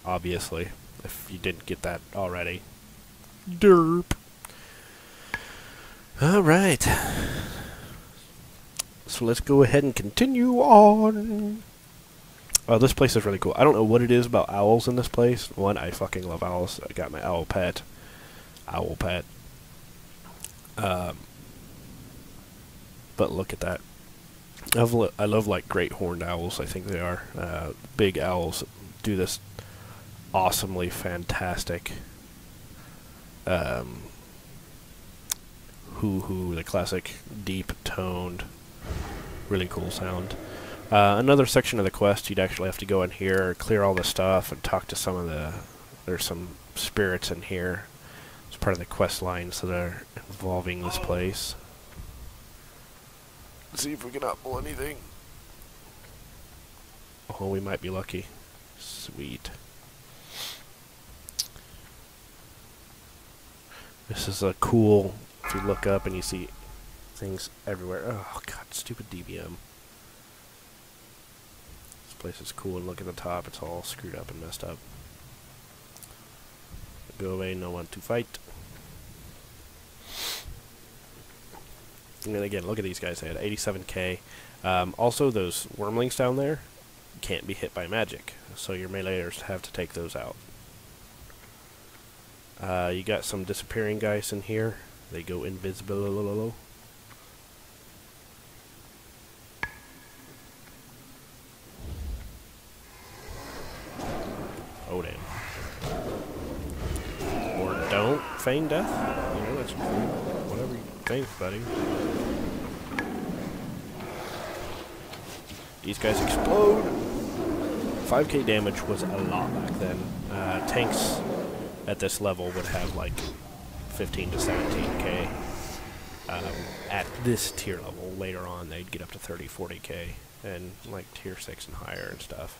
Obviously, if you didn't get that already. Derp. Alright. So let's go ahead and continue on. Oh, this place is really cool. I don't know what it is about owls in this place. One, I fucking love owls. I got my owl pet. Owl pet. But look at that. I love like great horned owls, I think they are. Big owls do this awesomely fantastic hoo-hoo, the classic deep toned, really cool sound. Another section of the quest, you'd actually have to go in here, clear all the stuff, and talk to some of the... There's some spirits in here. It's part of the quest lines that are involving this place. Let's see if we can not pull anything. Oh, we might be lucky. Sweet. This is a cool... If you look up and you see things everywhere. Oh, God, stupid DBM. This place is cool, and look at the top. It's all screwed up and messed up. Go away, no one to fight. And then again, look at these guys. They had 87k. Also, those wormlings down there can't be hit by magic, so your meleeers have to take those out. You got some disappearing guys in here. They go invisible. Oh, damn. Or don't feign death. You know, that's whatever you think, buddy. These guys explode. 5k damage was a lot back then. Tanks at this level would have like 15 to 17k. At this tier level, later on, they'd get up to 30, 40k, and like tier 6 and higher and stuff.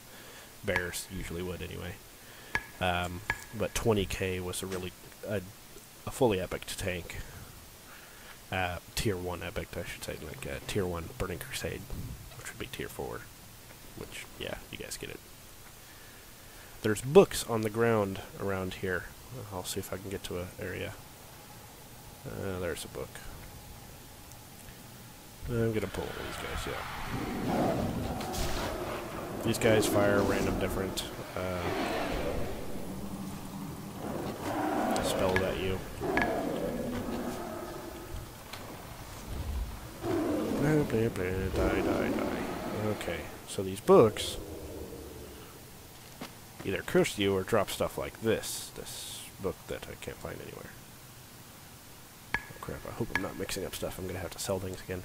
Bears usually would anyway. But 20k was a fully epic tank. Tier 1 epic, I should say, like tier 1 Burning Crusade, which would be tier 4. Which, yeah, you guys get it. There's books on the ground around here. I'll see if I can get to an area. There's a book. I'm gonna pull these guys, yeah. These guys fire random different spells at you. Blah, blah, blah, die. Okay, so these books either curse you or drop stuff like this. This book that I can't find anywhere. Oh crap, I hope I'm not mixing up stuff. I'm going to have to sell things again.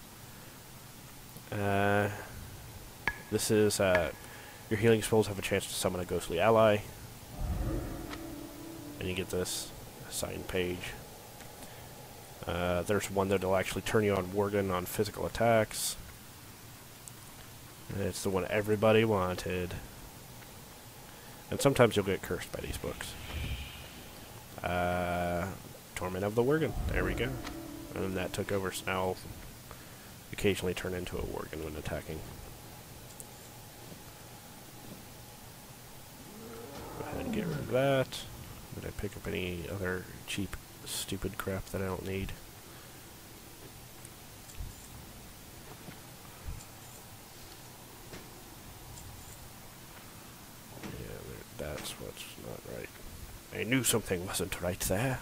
This is, your healing spells have a chance to summon a ghostly ally. And you get this assigned page. There's one that'll actually turn you on Worgen on physical attacks. And it's the one everybody wanted. And sometimes you'll get cursed by these books. Torment of the Worgen. There we go. And then that took over, so now occasionally turn into a Worgen when attacking. Go ahead and get rid of that. Did I pick up any other cheap, stupid crap that I don't need? That's what's not right. I knew something wasn't right there.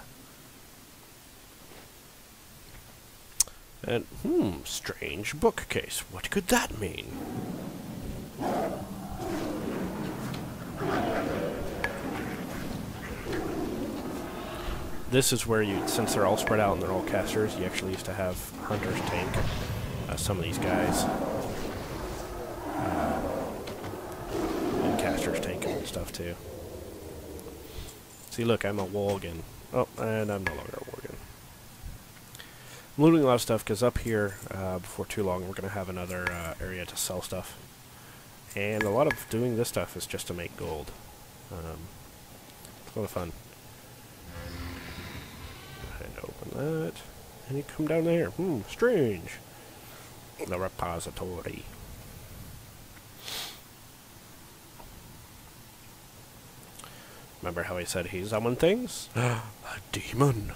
And, strange bookcase. What could that mean? This is where you, since they're all spread out and they're all casters, you actually used to have hunters tank some of these guys. And casters tank them and stuff too. See, look, I'm a Worgen. Oh, and I'm no longer a Worgen. I'm looting a lot of stuff because up here, before too long, we're going to have another area to sell stuff. And a lot of doing this stuff is just to make gold. It's a lot of fun. And open that. And you come down there. Strange. The repository. Remember how he said he summoned things? A demon.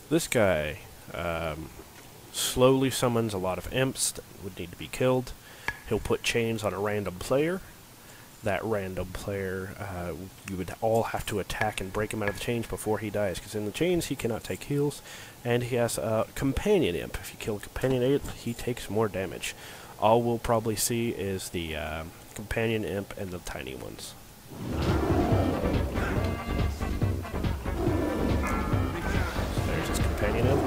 This guy slowly summons a lot of imps that would need to be killed. He'll put chains on a random player. That random player, you would all have to attack and break him out of the chains before he dies, because in the chains he cannot take heals, and he has a companion imp. If you kill a companion imp, he takes more damage. All we'll probably see is the companion imp and the tiny ones. Companion imp.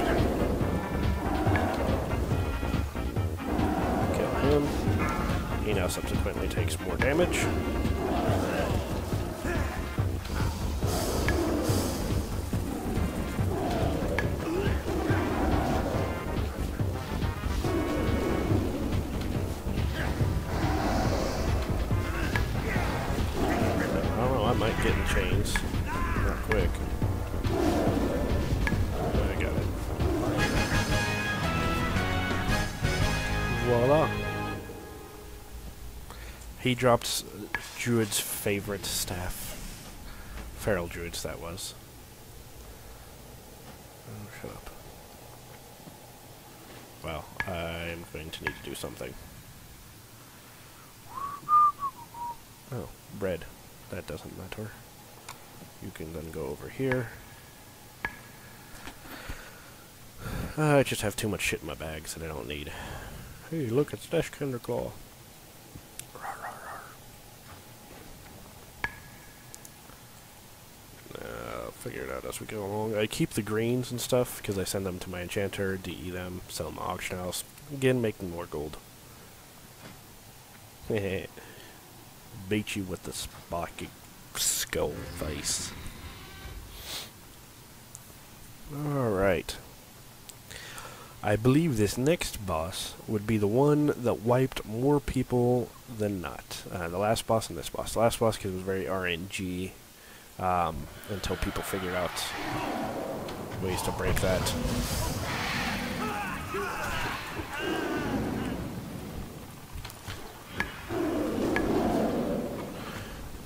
Kill him. He now subsequently takes more damage. I don't know, I might get in chains. Not quick. Voila. He dropped Druid's favorite staff. Feral Druid's, that was. Oh, shut up. Well, I'm going to need to do something. Oh, bread. That doesn't matter. You can then go over here. I just have too much shit in my bags that I don't need. Hey, look, it's Dash Kinderclaw. Figure it out as we go along. I keep the greens and stuff because I send them to my enchanter, DE them, sell them at auction house. Again, making more gold. Beat you with the spiky skull face. Alright. I believe this next boss would be the one that wiped more people than not. The last boss and this boss. The last boss because it was very RNG until people figured out ways to break that.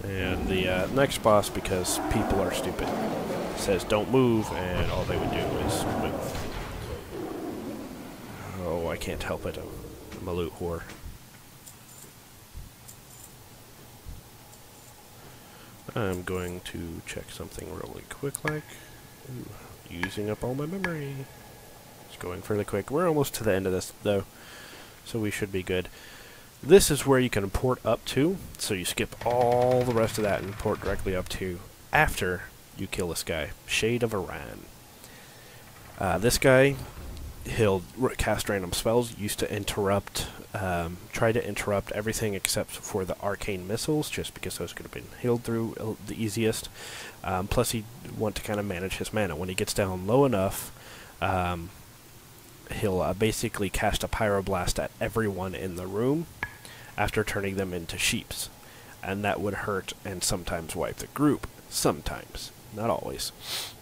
And the next boss, because people are stupid, says don't move, and all they would do is move. Oh, I can't help it. I'm a loot whore. I'm going to check something really quick, like using up all my memory. It's going fairly quick. We're almost to the end of this, though, so we should be good. This is where you can port up to, so you skip all the rest of that and port directly up to after you kill this guy, Shade of Iran. This guy, he'll cast random spells, used to interrupt, try to interrupt everything except for the arcane missiles, just because those could have been healed through the easiest. Plus, he'd want to kind of manage his mana. When he gets down low enough, he'll basically cast a pyroblast at everyone in the room after turning them into sheeps. And that would hurt and sometimes wipe the group. Sometimes. Not always.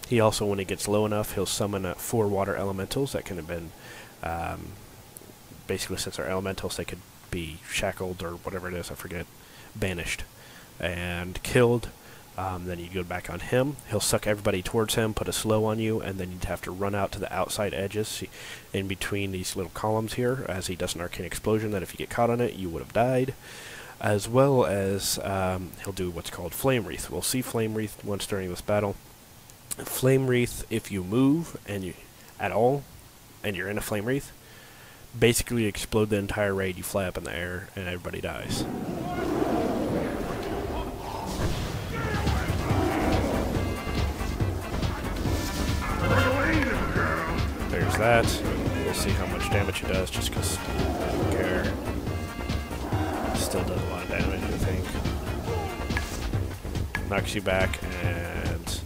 He also, when he gets low enough, he'll summon 4 water elementals that can have been, basically since they're elementals, they could be shackled or whatever it is, I forget, banished, and killed. Then you go back on him. He'll suck everybody towards him, put a slow on you, and then you'd have to run out to the outside edges in between these little columns here, as he does an arcane explosion that if you get caught on it, you would have died. as well as he'll do what's called Flame Wreath. We'll see Flame Wreath once during this battle. Flame Wreath, if you move and you at all, and you're in a Flame Wreath, basically explode the entire raid. You fly up in the air, and everybody dies. There's that. We'll see how much damage it does, just because I don't care. Still does a lot of damage, I think. Knocks you back, and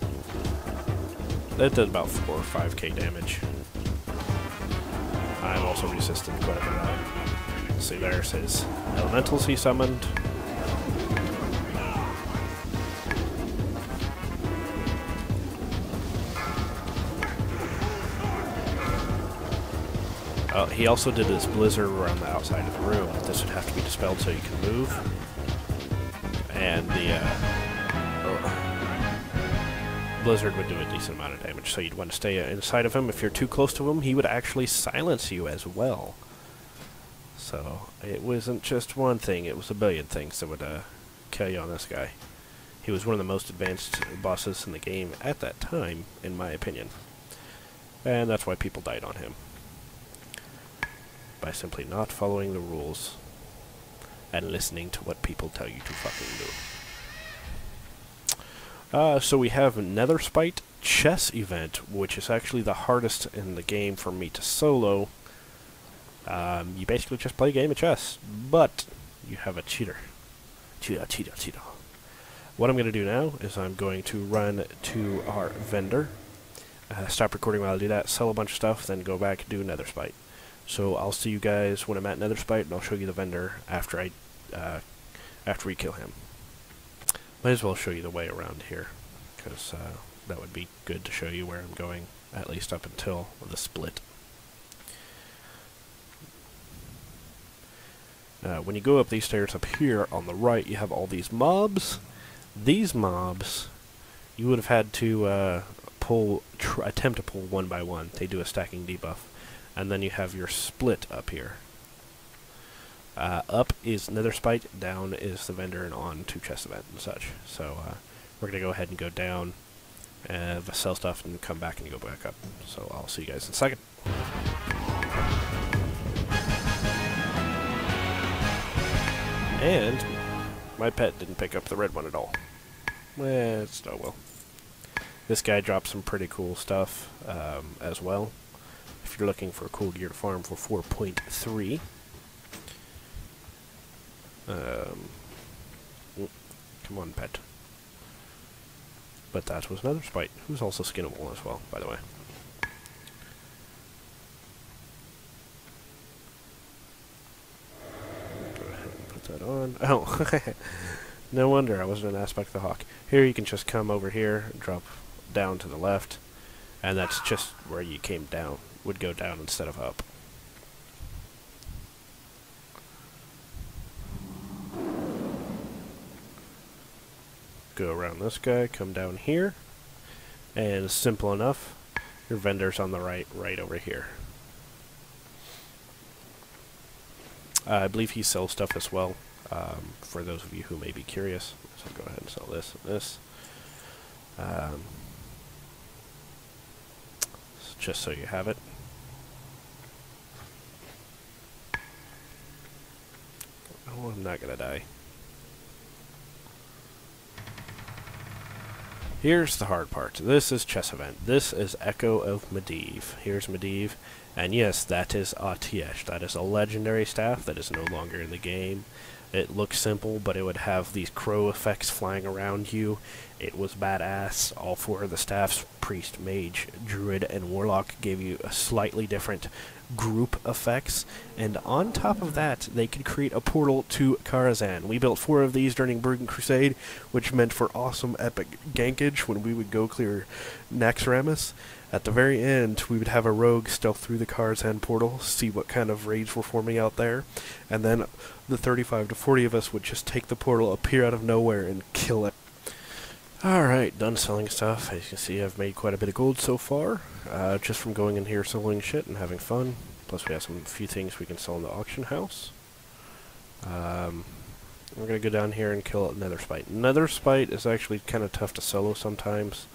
that does about 4 or 5k damage. I'm also resistant quite a bit of that. See, there's his elementals he summoned. He also did his blizzard around the outside of the room. This would have to be dispelled so you can move. And the blizzard would do a decent amount of damage, so you'd want to stay inside of him. If you're too close to him, he would actually silence you as well. So it wasn't just one thing, it was a billion things that would kill you on this guy. He was one of the most advanced bosses in the game at that time, in my opinion. And that's why people died on him. By simply not following the rules and listening to what people tell you to fucking do. So we have Nether Spite chess event, which is actually the hardest in the game for me to solo. You basically just play a game of chess, but you have a cheater. Cheater. What I'm going to do now is I'm going to run to our vendor, stop recording while I do that, sell a bunch of stuff, then go back and do Nether Spite. So I'll see you guys when I'm at Nether Spite, and I'll show you the vendor after we kill him. Might as well show you the way around here, because that would be good to show you where I'm going, at least up until the split. When you go up these stairs up here on the right, you have all these mobs. These mobs, you would have had to attempt to pull one by one. They do a stacking debuff. And then you have your split up here. Up is Nether Spite, down is the vendor, and on to chest event and such. So we're going to go ahead and go down, sell stuff, and come back and go back up. So I'll see you guys in a second. And my pet didn't pick up the red one at all. It still will. This guy dropped some pretty cool stuff as well. If you're looking for a cool gear to farm for 4.3. Come on, pet. But that was Nether Spite, who's also skinnable as well, by the way. Go ahead and put that on. Oh, no wonder I wasn't an Aspect of the Hawk. Here you can just come over here and drop down to the left, and that's just where you came down. Would go down instead of up. Go around this guy, come down here, and it's simple enough. Your vendor's on the right over here. I believe he sells stuff as well, for those of you who may be curious. So go ahead and sell this and this. Just so you have it. Oh, I'm not gonna die. Here's the hard part. This is chess event. This is Echo of Medivh. Here's Medivh. And yes, that is Atiesh. That is a legendary staff that is no longer in the game. It looks simple, but it would have these crow effects flying around you. It was badass. All 4 of the staffs, Priest, Mage, Druid, and Warlock, gave you a slightly different group effects. And on top of that, they could create a portal to Karazhan. We built 4 of these during Bergen Crusade, which meant for awesome epic gankage when we would go clear Naxxramas. At the very end, we would have a rogue stealth through the Karazhan portal, see what kind of raids were forming out there, and then the 35 to 40 of us would just take the portal, appear out of nowhere, and kill it. Alright, done selling stuff. As you can see, I've made quite a bit of gold so far, just from going in here selling shit and having fun. Plus we have some few things we can sell in the auction house. We're going to go down here and kill Nether Spite. Nether Spite is actually kind of tough to solo sometimes.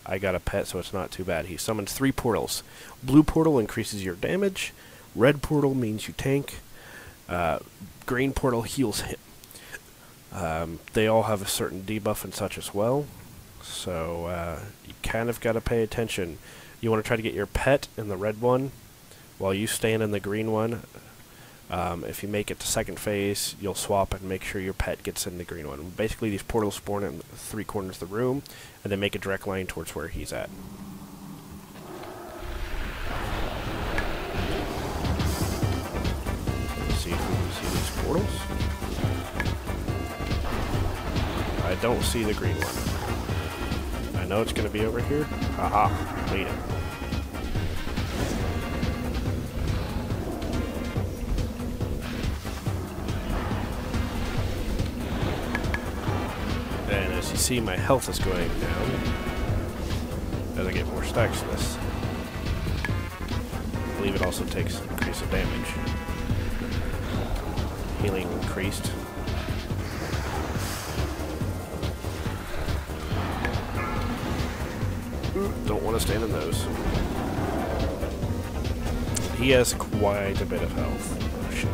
I got a pet, so it's not too bad. He summons 3 portals. Blue portal increases your damage. Red portal means you tank. Green portal heals him. They all have a certain debuff and such as well. So you kind of got to pay attention. You want to try to get your pet in the red one while you stand in the green one. If you make it to second phase, you'll swap and make sure your pet gets in the green one. Basically, these portals spawn in 3 corners of the room, and they make a direct line towards where he's at. Let's see if we can see these portals. I don't see the green one. I know it's going to be over here. Aha, made it. And as you see, my health is going down as I get more stacks of this. I believe it also takes an increase of damage. Healing increased. Don't want to stand in those. He has quite a bit of health. Oh shit.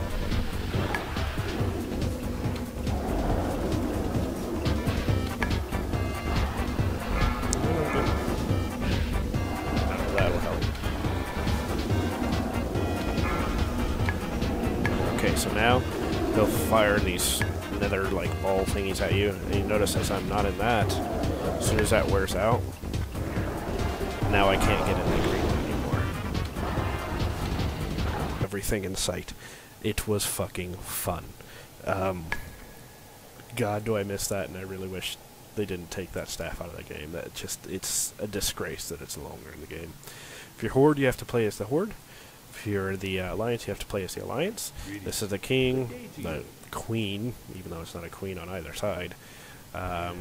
That'll help. Okay, so now he'll fire these nether like ball thingies at you, and you notice as I'm not in that, as soon as that wears out, now I can't get in the green anymore. Everything in sight. It was fucking fun. God, do I miss that, and I really wish they didn't take that staff out of the game. That just, it's a disgrace that it's longer in the game. If you're Horde, you have to play as the Horde. If you're the Alliance, you have to play as the Alliance. This is the King, the Queen, even though it's not a Queen on either side. The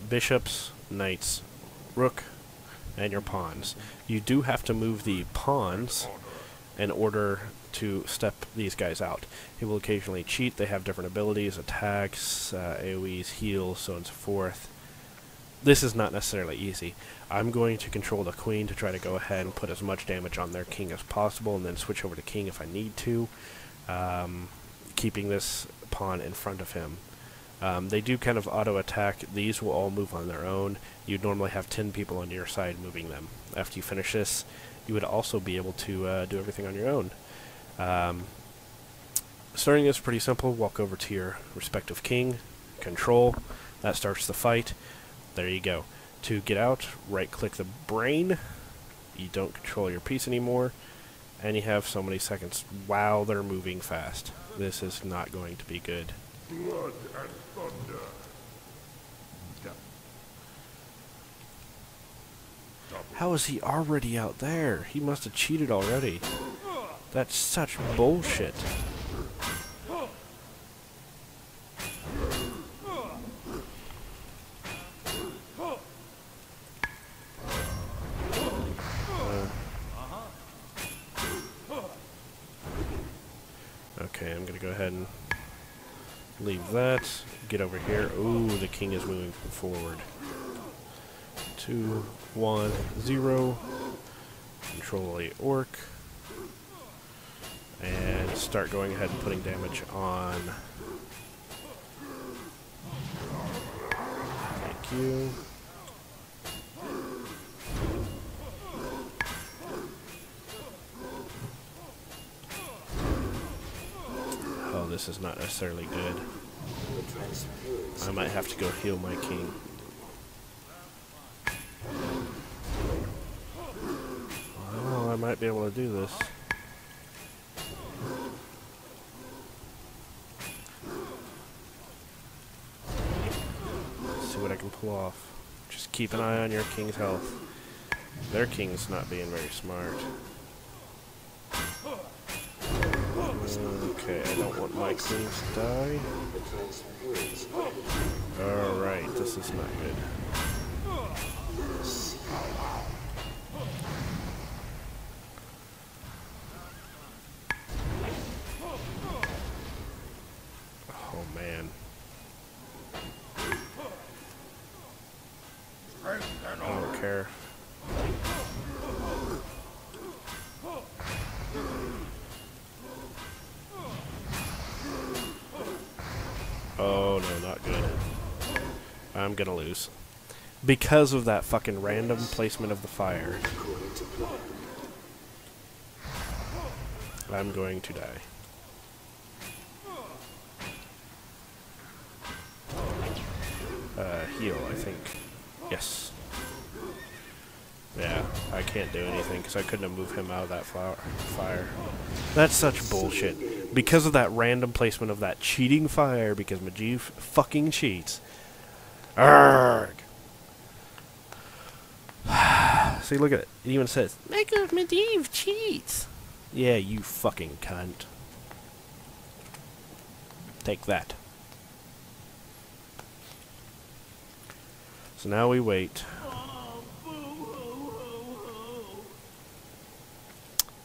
Bishops, Knights, Rook, and your Pawns. You do have to move the Pawns in order to step these guys out. He will occasionally cheat. They have different abilities, attacks, AoEs, heals, so on and so forth. This is not necessarily easy. I'm going to control the Queen to try to go ahead and put as much damage on their King as possible, and then switch over to King if I need to, keeping this pawn in front of him. They do kind of auto-attack. These will all move on their own. You'd normally have 10 people on your side moving them. After you finish this, you would also be able to do everything on your own. Starting is pretty simple. Walk over to your respective king, control, that starts the fight. There you go. To get out, right-click the brain. You don't control your piece anymore, and you have so many seconds. Wow, they're moving fast. This is not going to be good. Blood and thunder. How is he already out there? He must have cheated already. That's such bullshit. Okay, I'm gonna go ahead and leave that. Get over here. Ooh, the king is moving forward. 2, 1, 0. Control a orc. And start going ahead and putting damage on. Thank you. Oh, this is not necessarily good. I might have to go heal my king. Oh, I might be able to do this. Let's see what I can pull off. Just keep an eye on your king's health. Their king's not being very smart. Okay, I don't want my queen to die. Alright, this is not good. Oh man. I don't care. Oh no, not good. I'm gonna lose. Because of that fucking random placement of the fire. I'm going to die. Heal, I think. Yes. Yeah, I can't do anything because I couldn't have moved him out of that fire. That's such bullshit. Because of that random placement of that cheating fire, because Majid fucking cheats. Arrgh! See, look at it. It even says, Majid cheats. Yeah, you fucking cunt. Take that. So now we wait.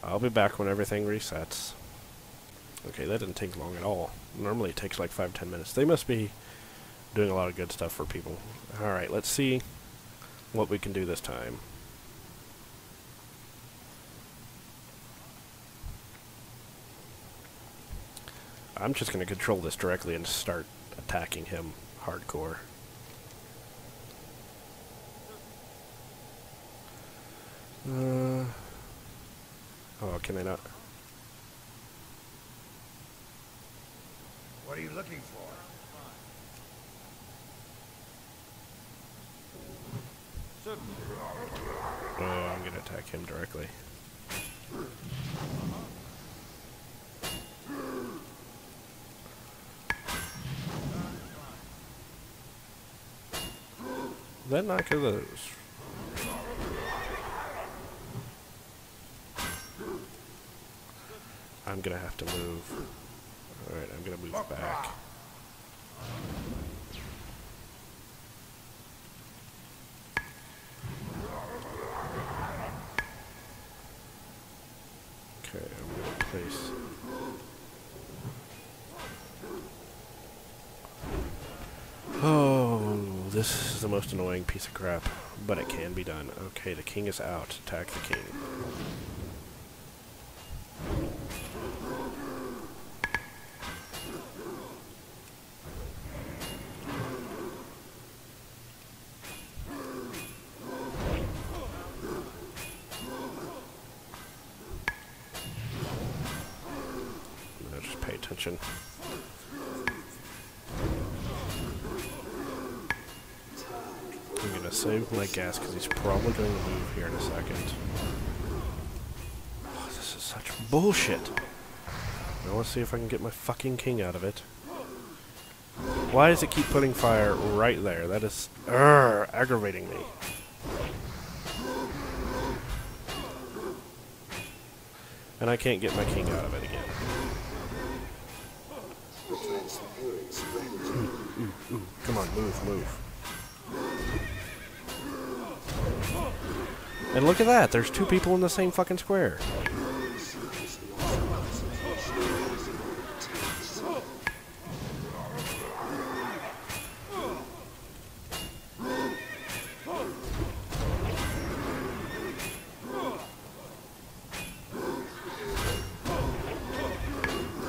I'll be back when everything resets. Okay, that didn't take long at all. Normally it takes like 5-10 minutes. They must be doing a lot of good stuff for people. Alright, let's see what we can do this time. I'm just going to control this directly and start attacking him hardcore. Oh, can I not? What are you looking for? Oh, I'm going to attack him directly. Is that not good? I'm gonna have to move. Alright, I'm gonna move back. Okay, I'm gonna place. Oh, this is the most annoying piece of crap, but it can be done. Okay, the king is out. Attack the king. Now just pay attention. I'm gonna save my gas because he's probably going to move here in a second. Oh, this is such bullshit. Now let's see if I can get my fucking king out of it. Why does it keep putting fire right there? That is aggravating me. And I can't get my king out of it again. Come on, move. And look at that, there's two people in the same fucking square.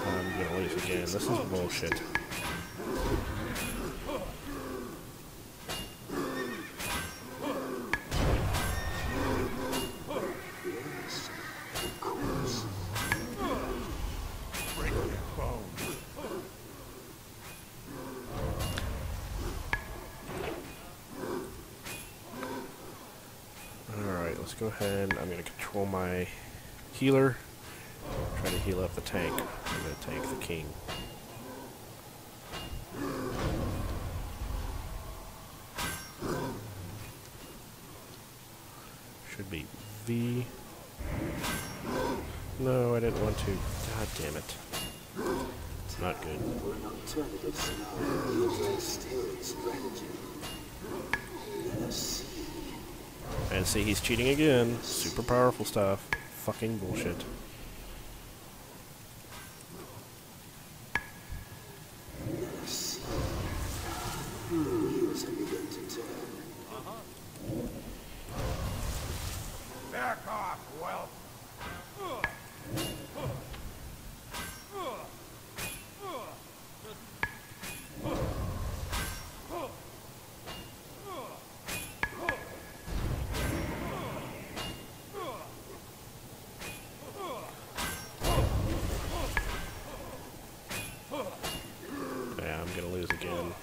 I'm gonna lose again, this is bullshit. Let's go ahead. I'm going to control my healer. Try to heal up the tank. I'm going to tank the king. Should be V. No, I didn't want to. God damn it. Not good. And see, he's cheating again. Super powerful stuff. Fucking bullshit. Wheels have begun to turn. Back off, whelp! Yeah, I'm gonna lose again.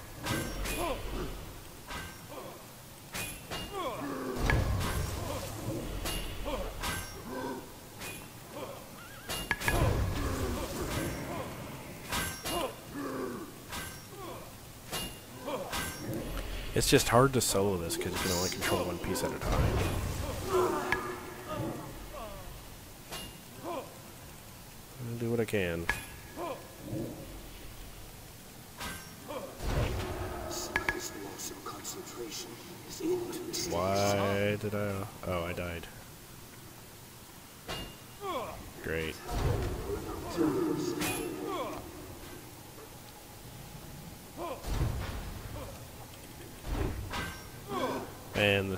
It's just hard to solo this because you can only control one piece at a time. I'll do what I can. Slightest loss of concentration is into Why did I... Oh, I died. Great. And...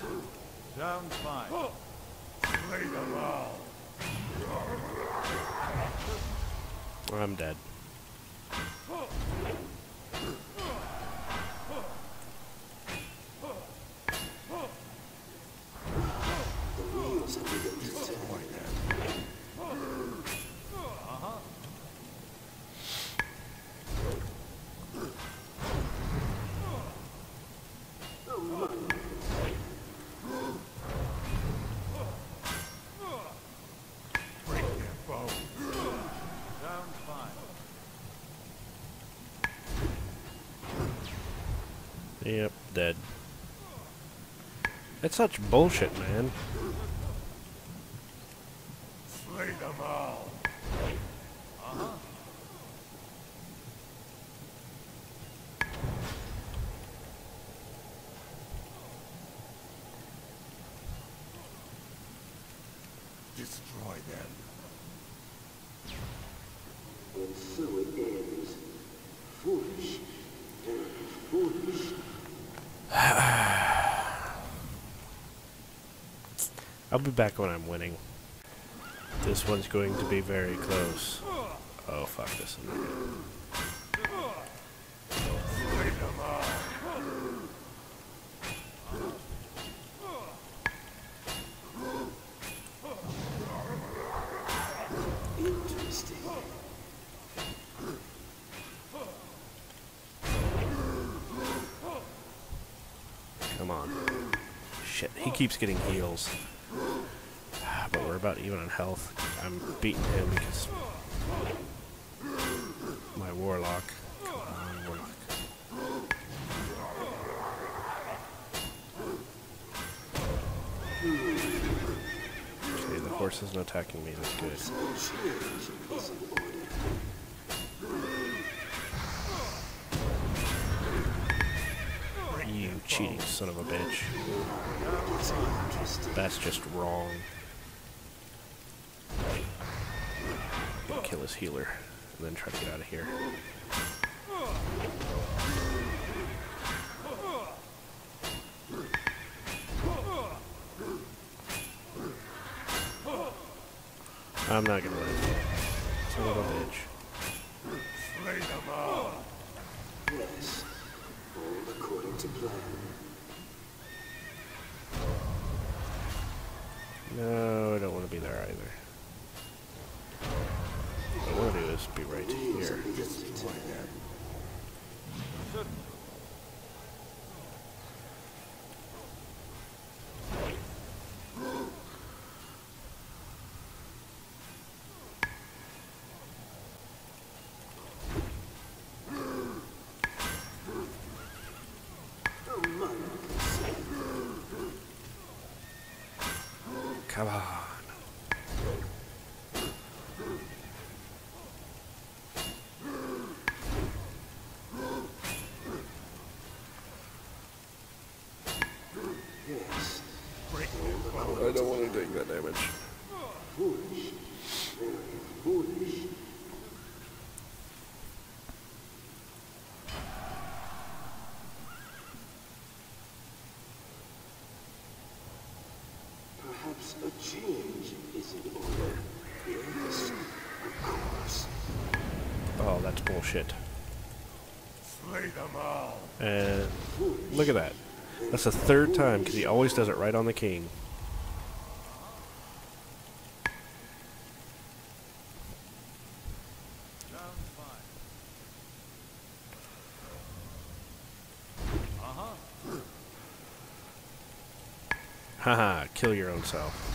Sounds fine. Slay them all. I'm dead. the wheels have begun to turn. Break their bones. Sounds fine. Yep, dead. That's such bullshit, man. Slay them all. Destroy them. And so it ends. Foolish. Very foolish. I'll be back when I'm winning. This one's going to be very close. Oh, fuck this. I'm not good. Slay them all. Interesting. Come on. Shit, he keeps getting heals. But we're about even on health. I'm beating him because... my warlock. Come on, warlock. Okay, the horse isn't attacking me, that's good. Change is in order. You cheating son of a bitch. That's just wrong. Gonna kill his healer and then try to get out of here. I'm not gonna live. Son of a bitch. Slay them all. Yes. All according to plan. No, I don't want to be there either. What I want to do is be right here. Destroy them. Oh my bullshit. Slay them all. And look at that. That's the third time, because he always does it right on the king. Haha, kill your own self.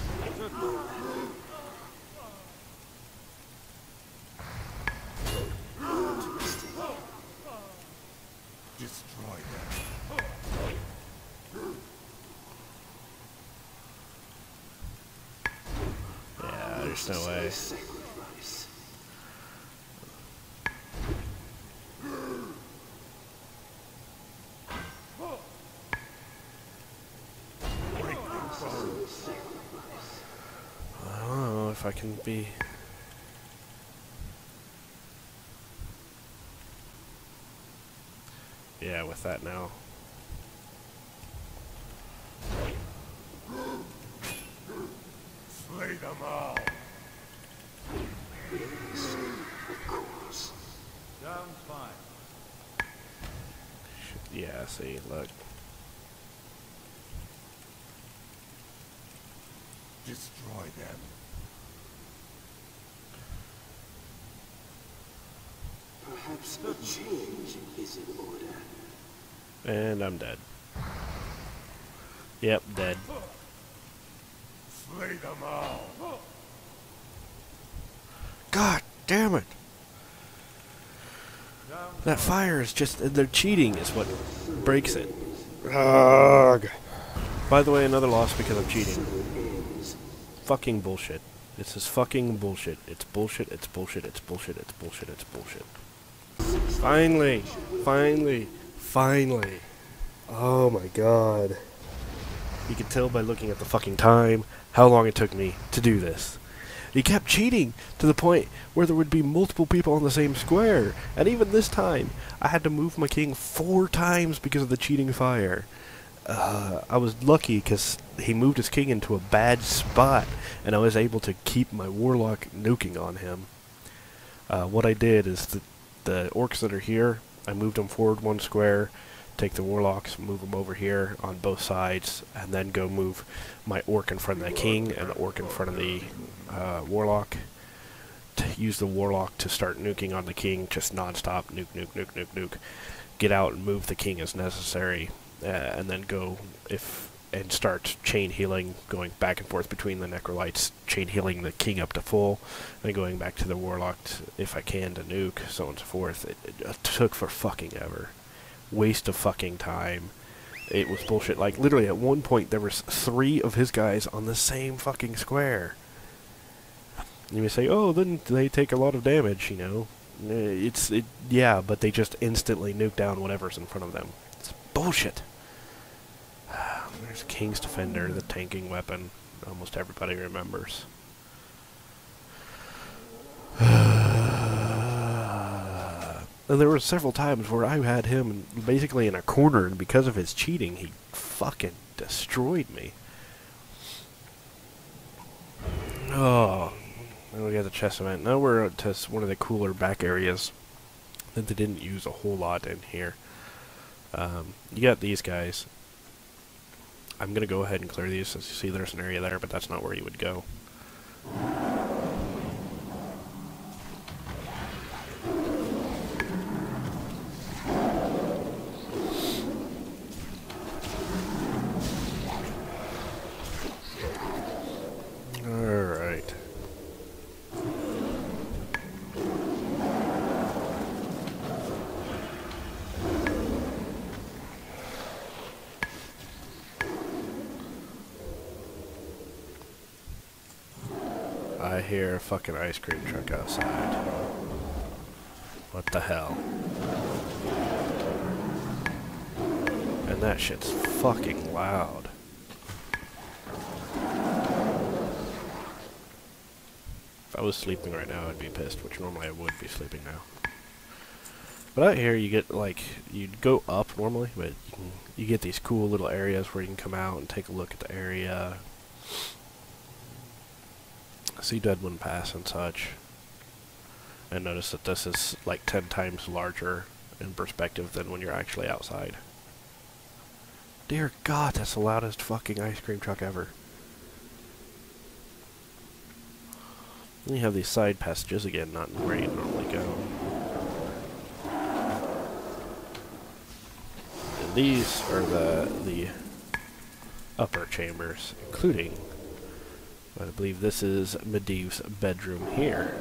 Destroy them. Yeah, there's no way. Sacrifice. I don't know if I can be... Yeah, with that now. Slay them all. Yes, of course. Sounds fine. Yeah, see, look. Destroy them. Perhaps a change is in order. And I'm dead. Yep, dead. Slay them all. God damn it! That fire is just... They're cheating is what breaks it. Ugh. By the way, another loss because of cheating. Fucking bullshit. This is fucking bullshit. It's bullshit, it's bullshit, it's bullshit, it's bullshit, it's bullshit. Finally! Finally! Finally! Oh my god. You can tell by looking at the fucking time how long it took me to do this. He kept cheating to the point where there would be multiple people on the same square. And even this time, I had to move my king 4 times because of the cheating fire. I was lucky because he moved his king into a bad spot, and I was able to keep my warlock nuking on him. What I did is the orcs that are here, I moved them forward 1 square, take the warlocks, move them over here on both sides, and then go move my orc in front of the king and the orc in front of the warlock. To use the warlock to start nuking on the king, just non-stop, nuke, nuke, nuke, nuke, nuke. Get out and move the king as necessary, and then go and start chain healing, going back and forth between the necrolytes, chain healing the king up to full, and going back to the warlock if I can to nuke, so on and so forth. It took for fucking ever. Waste of fucking time. It was bullshit. Like, literally, at one point, there was 3 of his guys on the same fucking square. And you may say, oh, then they take a lot of damage, you know. Yeah, but they just instantly nuke down whatever's in front of them. It's bullshit. There's King's Defender, the tanking weapon. Almost everybody remembers. And there were several times where I had him basically in a corner, and because of his cheating, he fucking destroyed me. Oh, and we got the chest event. Now we're to one of the cooler back areas that they didn't use a whole lot in here. You got these guys. I'm going to go ahead and clear these. As you see, there's an area there, but that's not where you would go. Alright. I hear a fucking ice cream truck outside. What the hell? And that shit's fucking loud. If I was sleeping right now, I'd be pissed, which normally I would be sleeping now. But out here, you get, like, you'd go up normally, but you get these cool little areas where you can come out and take a look at the area. See Deadwind Pass and such. And notice that this is like 10 times larger in perspective than when you're actually outside. Dear God, that's the loudest fucking ice cream truck ever. Then you have these side passages, again, not where you normally go. And these are the upper chambers, including, I believe this is Medivh's bedroom here.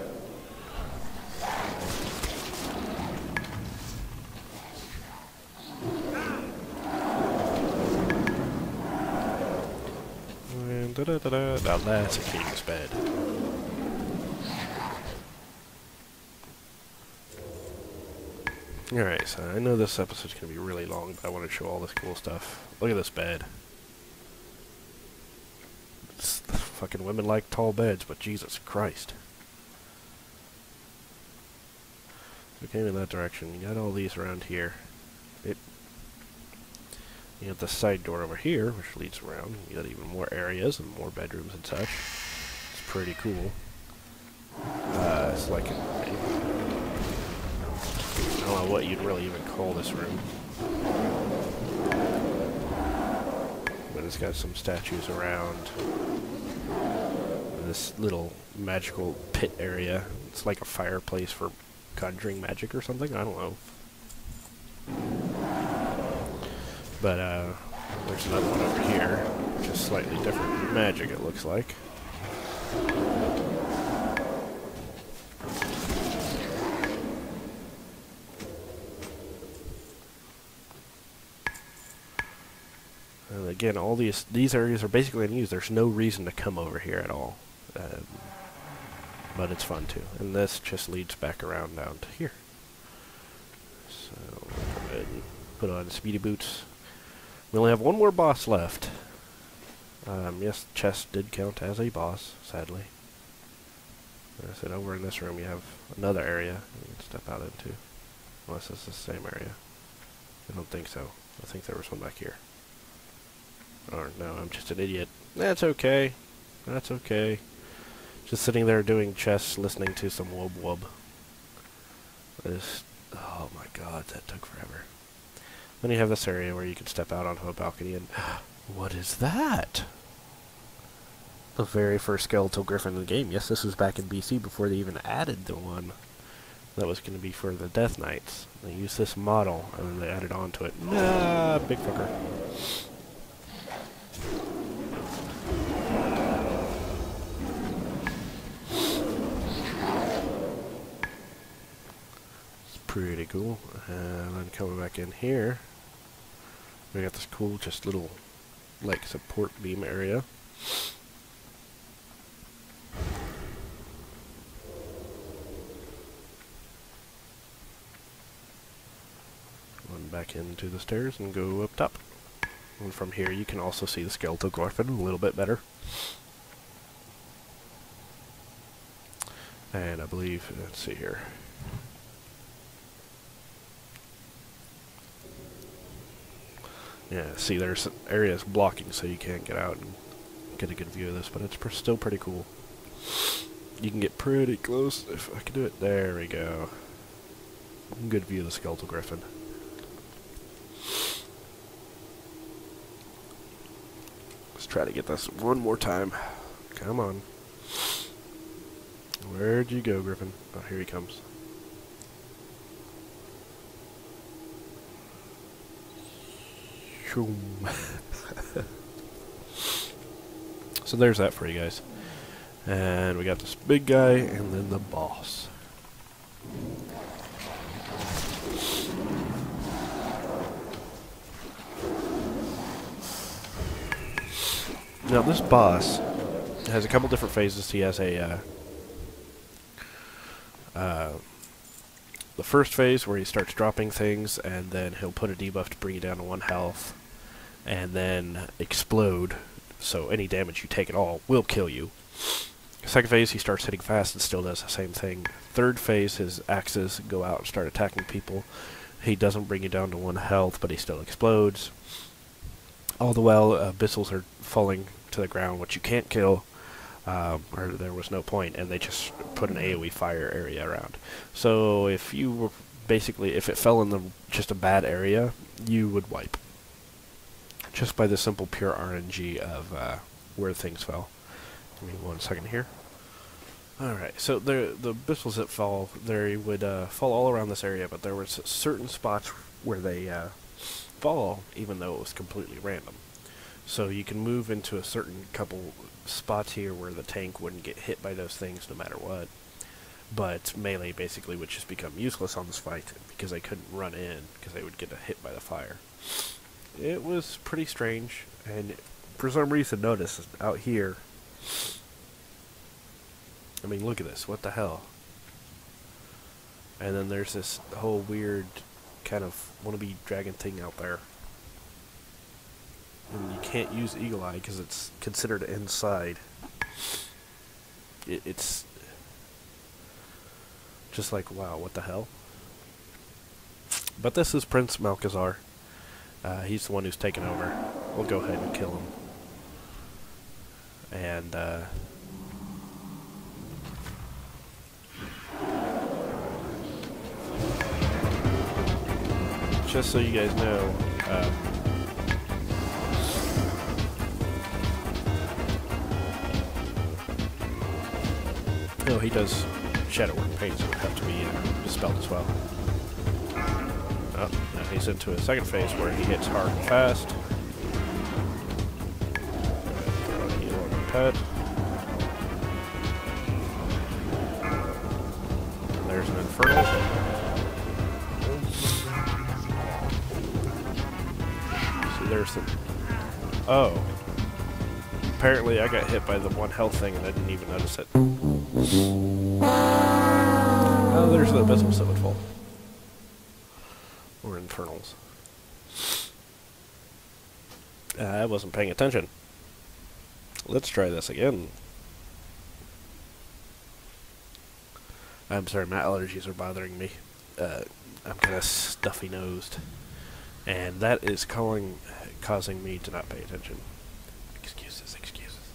And da-da-da-da. Now that's a king's bed. Alright, so I know this episode's going to be really long, but I want to show all this cool stuff. Look at this bed. Fucking women like tall beds, but Jesus Christ. We came in that direction. You got all these around here. You have the side door over here, which leads around. You got even more areas and more bedrooms and such. It's pretty cool. It's like I don't know what you'd really even call this room. But it's got some statues around. This little magical pit area. It's like a fireplace for conjuring magic or something. I don't know. But there's another one over here. Just slightly different magic, it looks like. And again, all these areas are basically unused. There's no reason to come over here at all. But it's fun too. And this just leads back around down to here. So, go ahead and put on speedy boots. We only have one more boss left. Yes, chest did count as a boss, sadly. Like I said, over in this room you have another area you can step out into. Unless it's the same area. I don't think so. I think there was one back here. Or no, I'm just an idiot. That's okay. That's okay. Just sitting there doing chess, listening to some wub wub. Oh my God, that took forever. Then you have this area where you can step out onto a balcony and... What is that? The very first skeletal griffin in the game. Yes, this was back in BC before they even added the one that was going to be for the Death Knights. They used this model and then they added on to it. Nah, big fucker. It's pretty cool. And then coming back in here, we got this cool, just little, like, support beam area. Run back into the stairs and go up top. And from here you can also see the skeletal griffin a little bit better. And I believe, let's see here. Yeah, see, there's areas blocking so you can't get out and get a good view of this, but it's still pretty cool. You can get pretty close if I can do it. There we go. Good view of the skeletal griffin. Let's try to get this one more time. Come on. Where'd you go, Griffin? Oh, here he comes. So there's that for you guys. And we got this big guy and then the boss. Now this boss has a couple different phases. He has a the first phase where he starts dropping things, and then he'll put a debuff to bring you down to 1 health, and then explode, so any damage you take at all will kill you. Second phase, he starts hitting fast and still does the same thing. Third phase, his axes go out and start attacking people. He doesn't bring you down to 1 health, but he still explodes. All the while, abyssals are falling to the ground, which you can't kill. or there was no point, and they just put an AoE fire area around. So if you were basically, if it fell in just a bad area, you would wipe. Just by the simple pure RNG of where things fell. Give me 1 second here. Alright, so the missiles that fall, they would fall all around this area, but there were certain spots where they fall, even though it was completely random. So you can move into a certain couple spots here where the tank wouldn't get hit by those things no matter what. But melee basically would just become useless on this fight because they couldn't run in because they would get hit by the fire. It was pretty strange, and for some reason notice out here, I mean, look at this, what the hell? And then there's this whole weird kind of wannabe dragon thing out there. And you can't use Eagle Eye because it's considered inside. It's just like, wow, what the hell? But this is Prince Malchezaar. He's the one who's taken over. We'll go ahead and kill him. And, just so you guys know, no, he does shadow work paint, so it would have to be dispelled as well. Oh, now he's into a second phase where he hits hard and fast. Heal on the pet. And there's an Infernal. So there's some... Oh. Apparently I got hit by the 1 health thing and I didn't even notice it. Oh, there's the abyssals that would fall. Or Infernals. I wasn't paying attention. Let's try this again. I'm sorry, my allergies are bothering me. I'm kind of stuffy-nosed. And that is causing me to not pay attention. Excuses, excuses.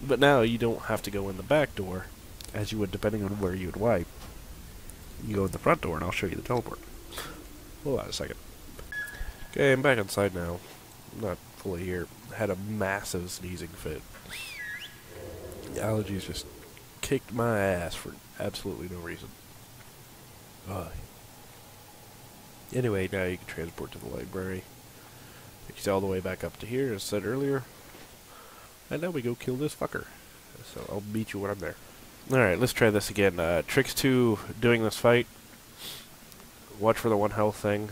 But now you don't have to go in the back door, as you would depending on where you would wipe. You go in the front door and I'll show you the teleport. Hold on a second. Okay, I'm back inside now. I'm not fully here. Had a massive sneezing fit. The allergies just kicked my ass for absolutely no reason. Anyway, now you can transport to the library. Takes you all the way back up to here, as said earlier. And now we go kill this fucker. So I'll meet you when I'm there. Alright, let's try this again. Tricks to doing this fight. Watch for the 1 health thing.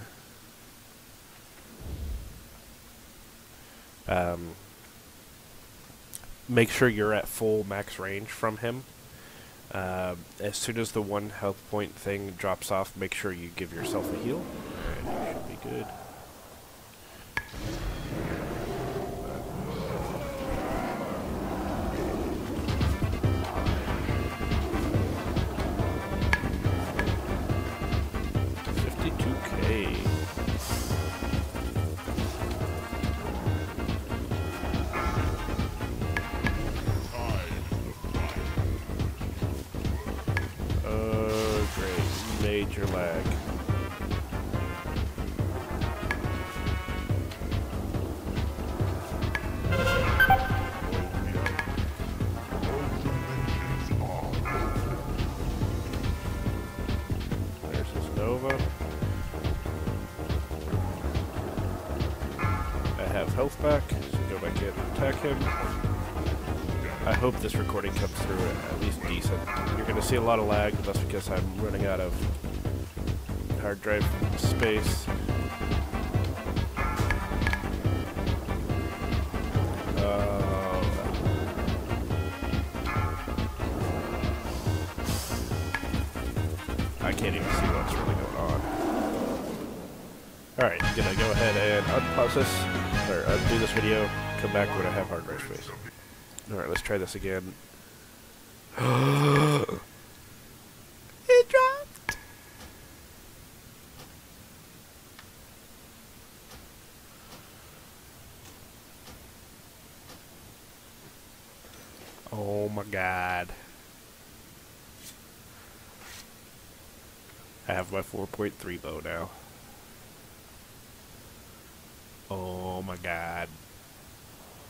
Make sure you're at full max range from him. As soon as the 1 health point thing drops off, make sure you give yourself a heal. And you should be good. Major lag. There's this Nova. I have health back, so go back in and attack him. I hope this recording comes through at least decent. You're going to see a lot of lag, but that's because I'm running out of hard drive space. I can't even see what's really going on. Alright, I'm going to go ahead and unpause this, or undo this video, come back when I have hard drive space. Alright, let's try this again. It dropped! Oh my god. I have my 4.3 bow now. Oh my god.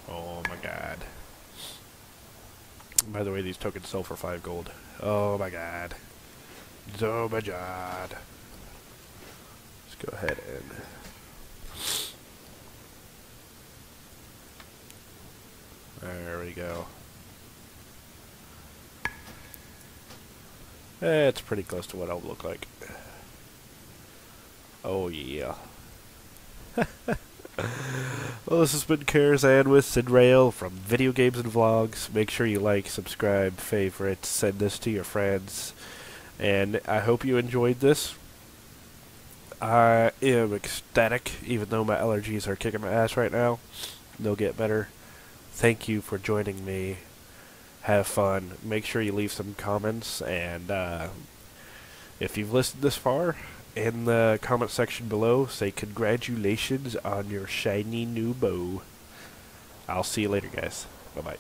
Oh my god. By the way, these tokens sell for 5 gold. Oh my god. Oh my god. Let's go ahead and... There we go. It's pretty close to what I'll look like. Oh yeah. Well, this has been Karazhan with Sidrail from Video Games and Vlogs. Make sure you like, subscribe, favorite, send this to your friends. And I hope you enjoyed this. I am ecstatic, even though my allergies are kicking my ass right now. They'll get better. Thank you for joining me. Have fun. Make sure you leave some comments, and if you've listened this far, in the comment section below, say congratulations on your shiny new bow. I'll see you later, guys. Bye-bye.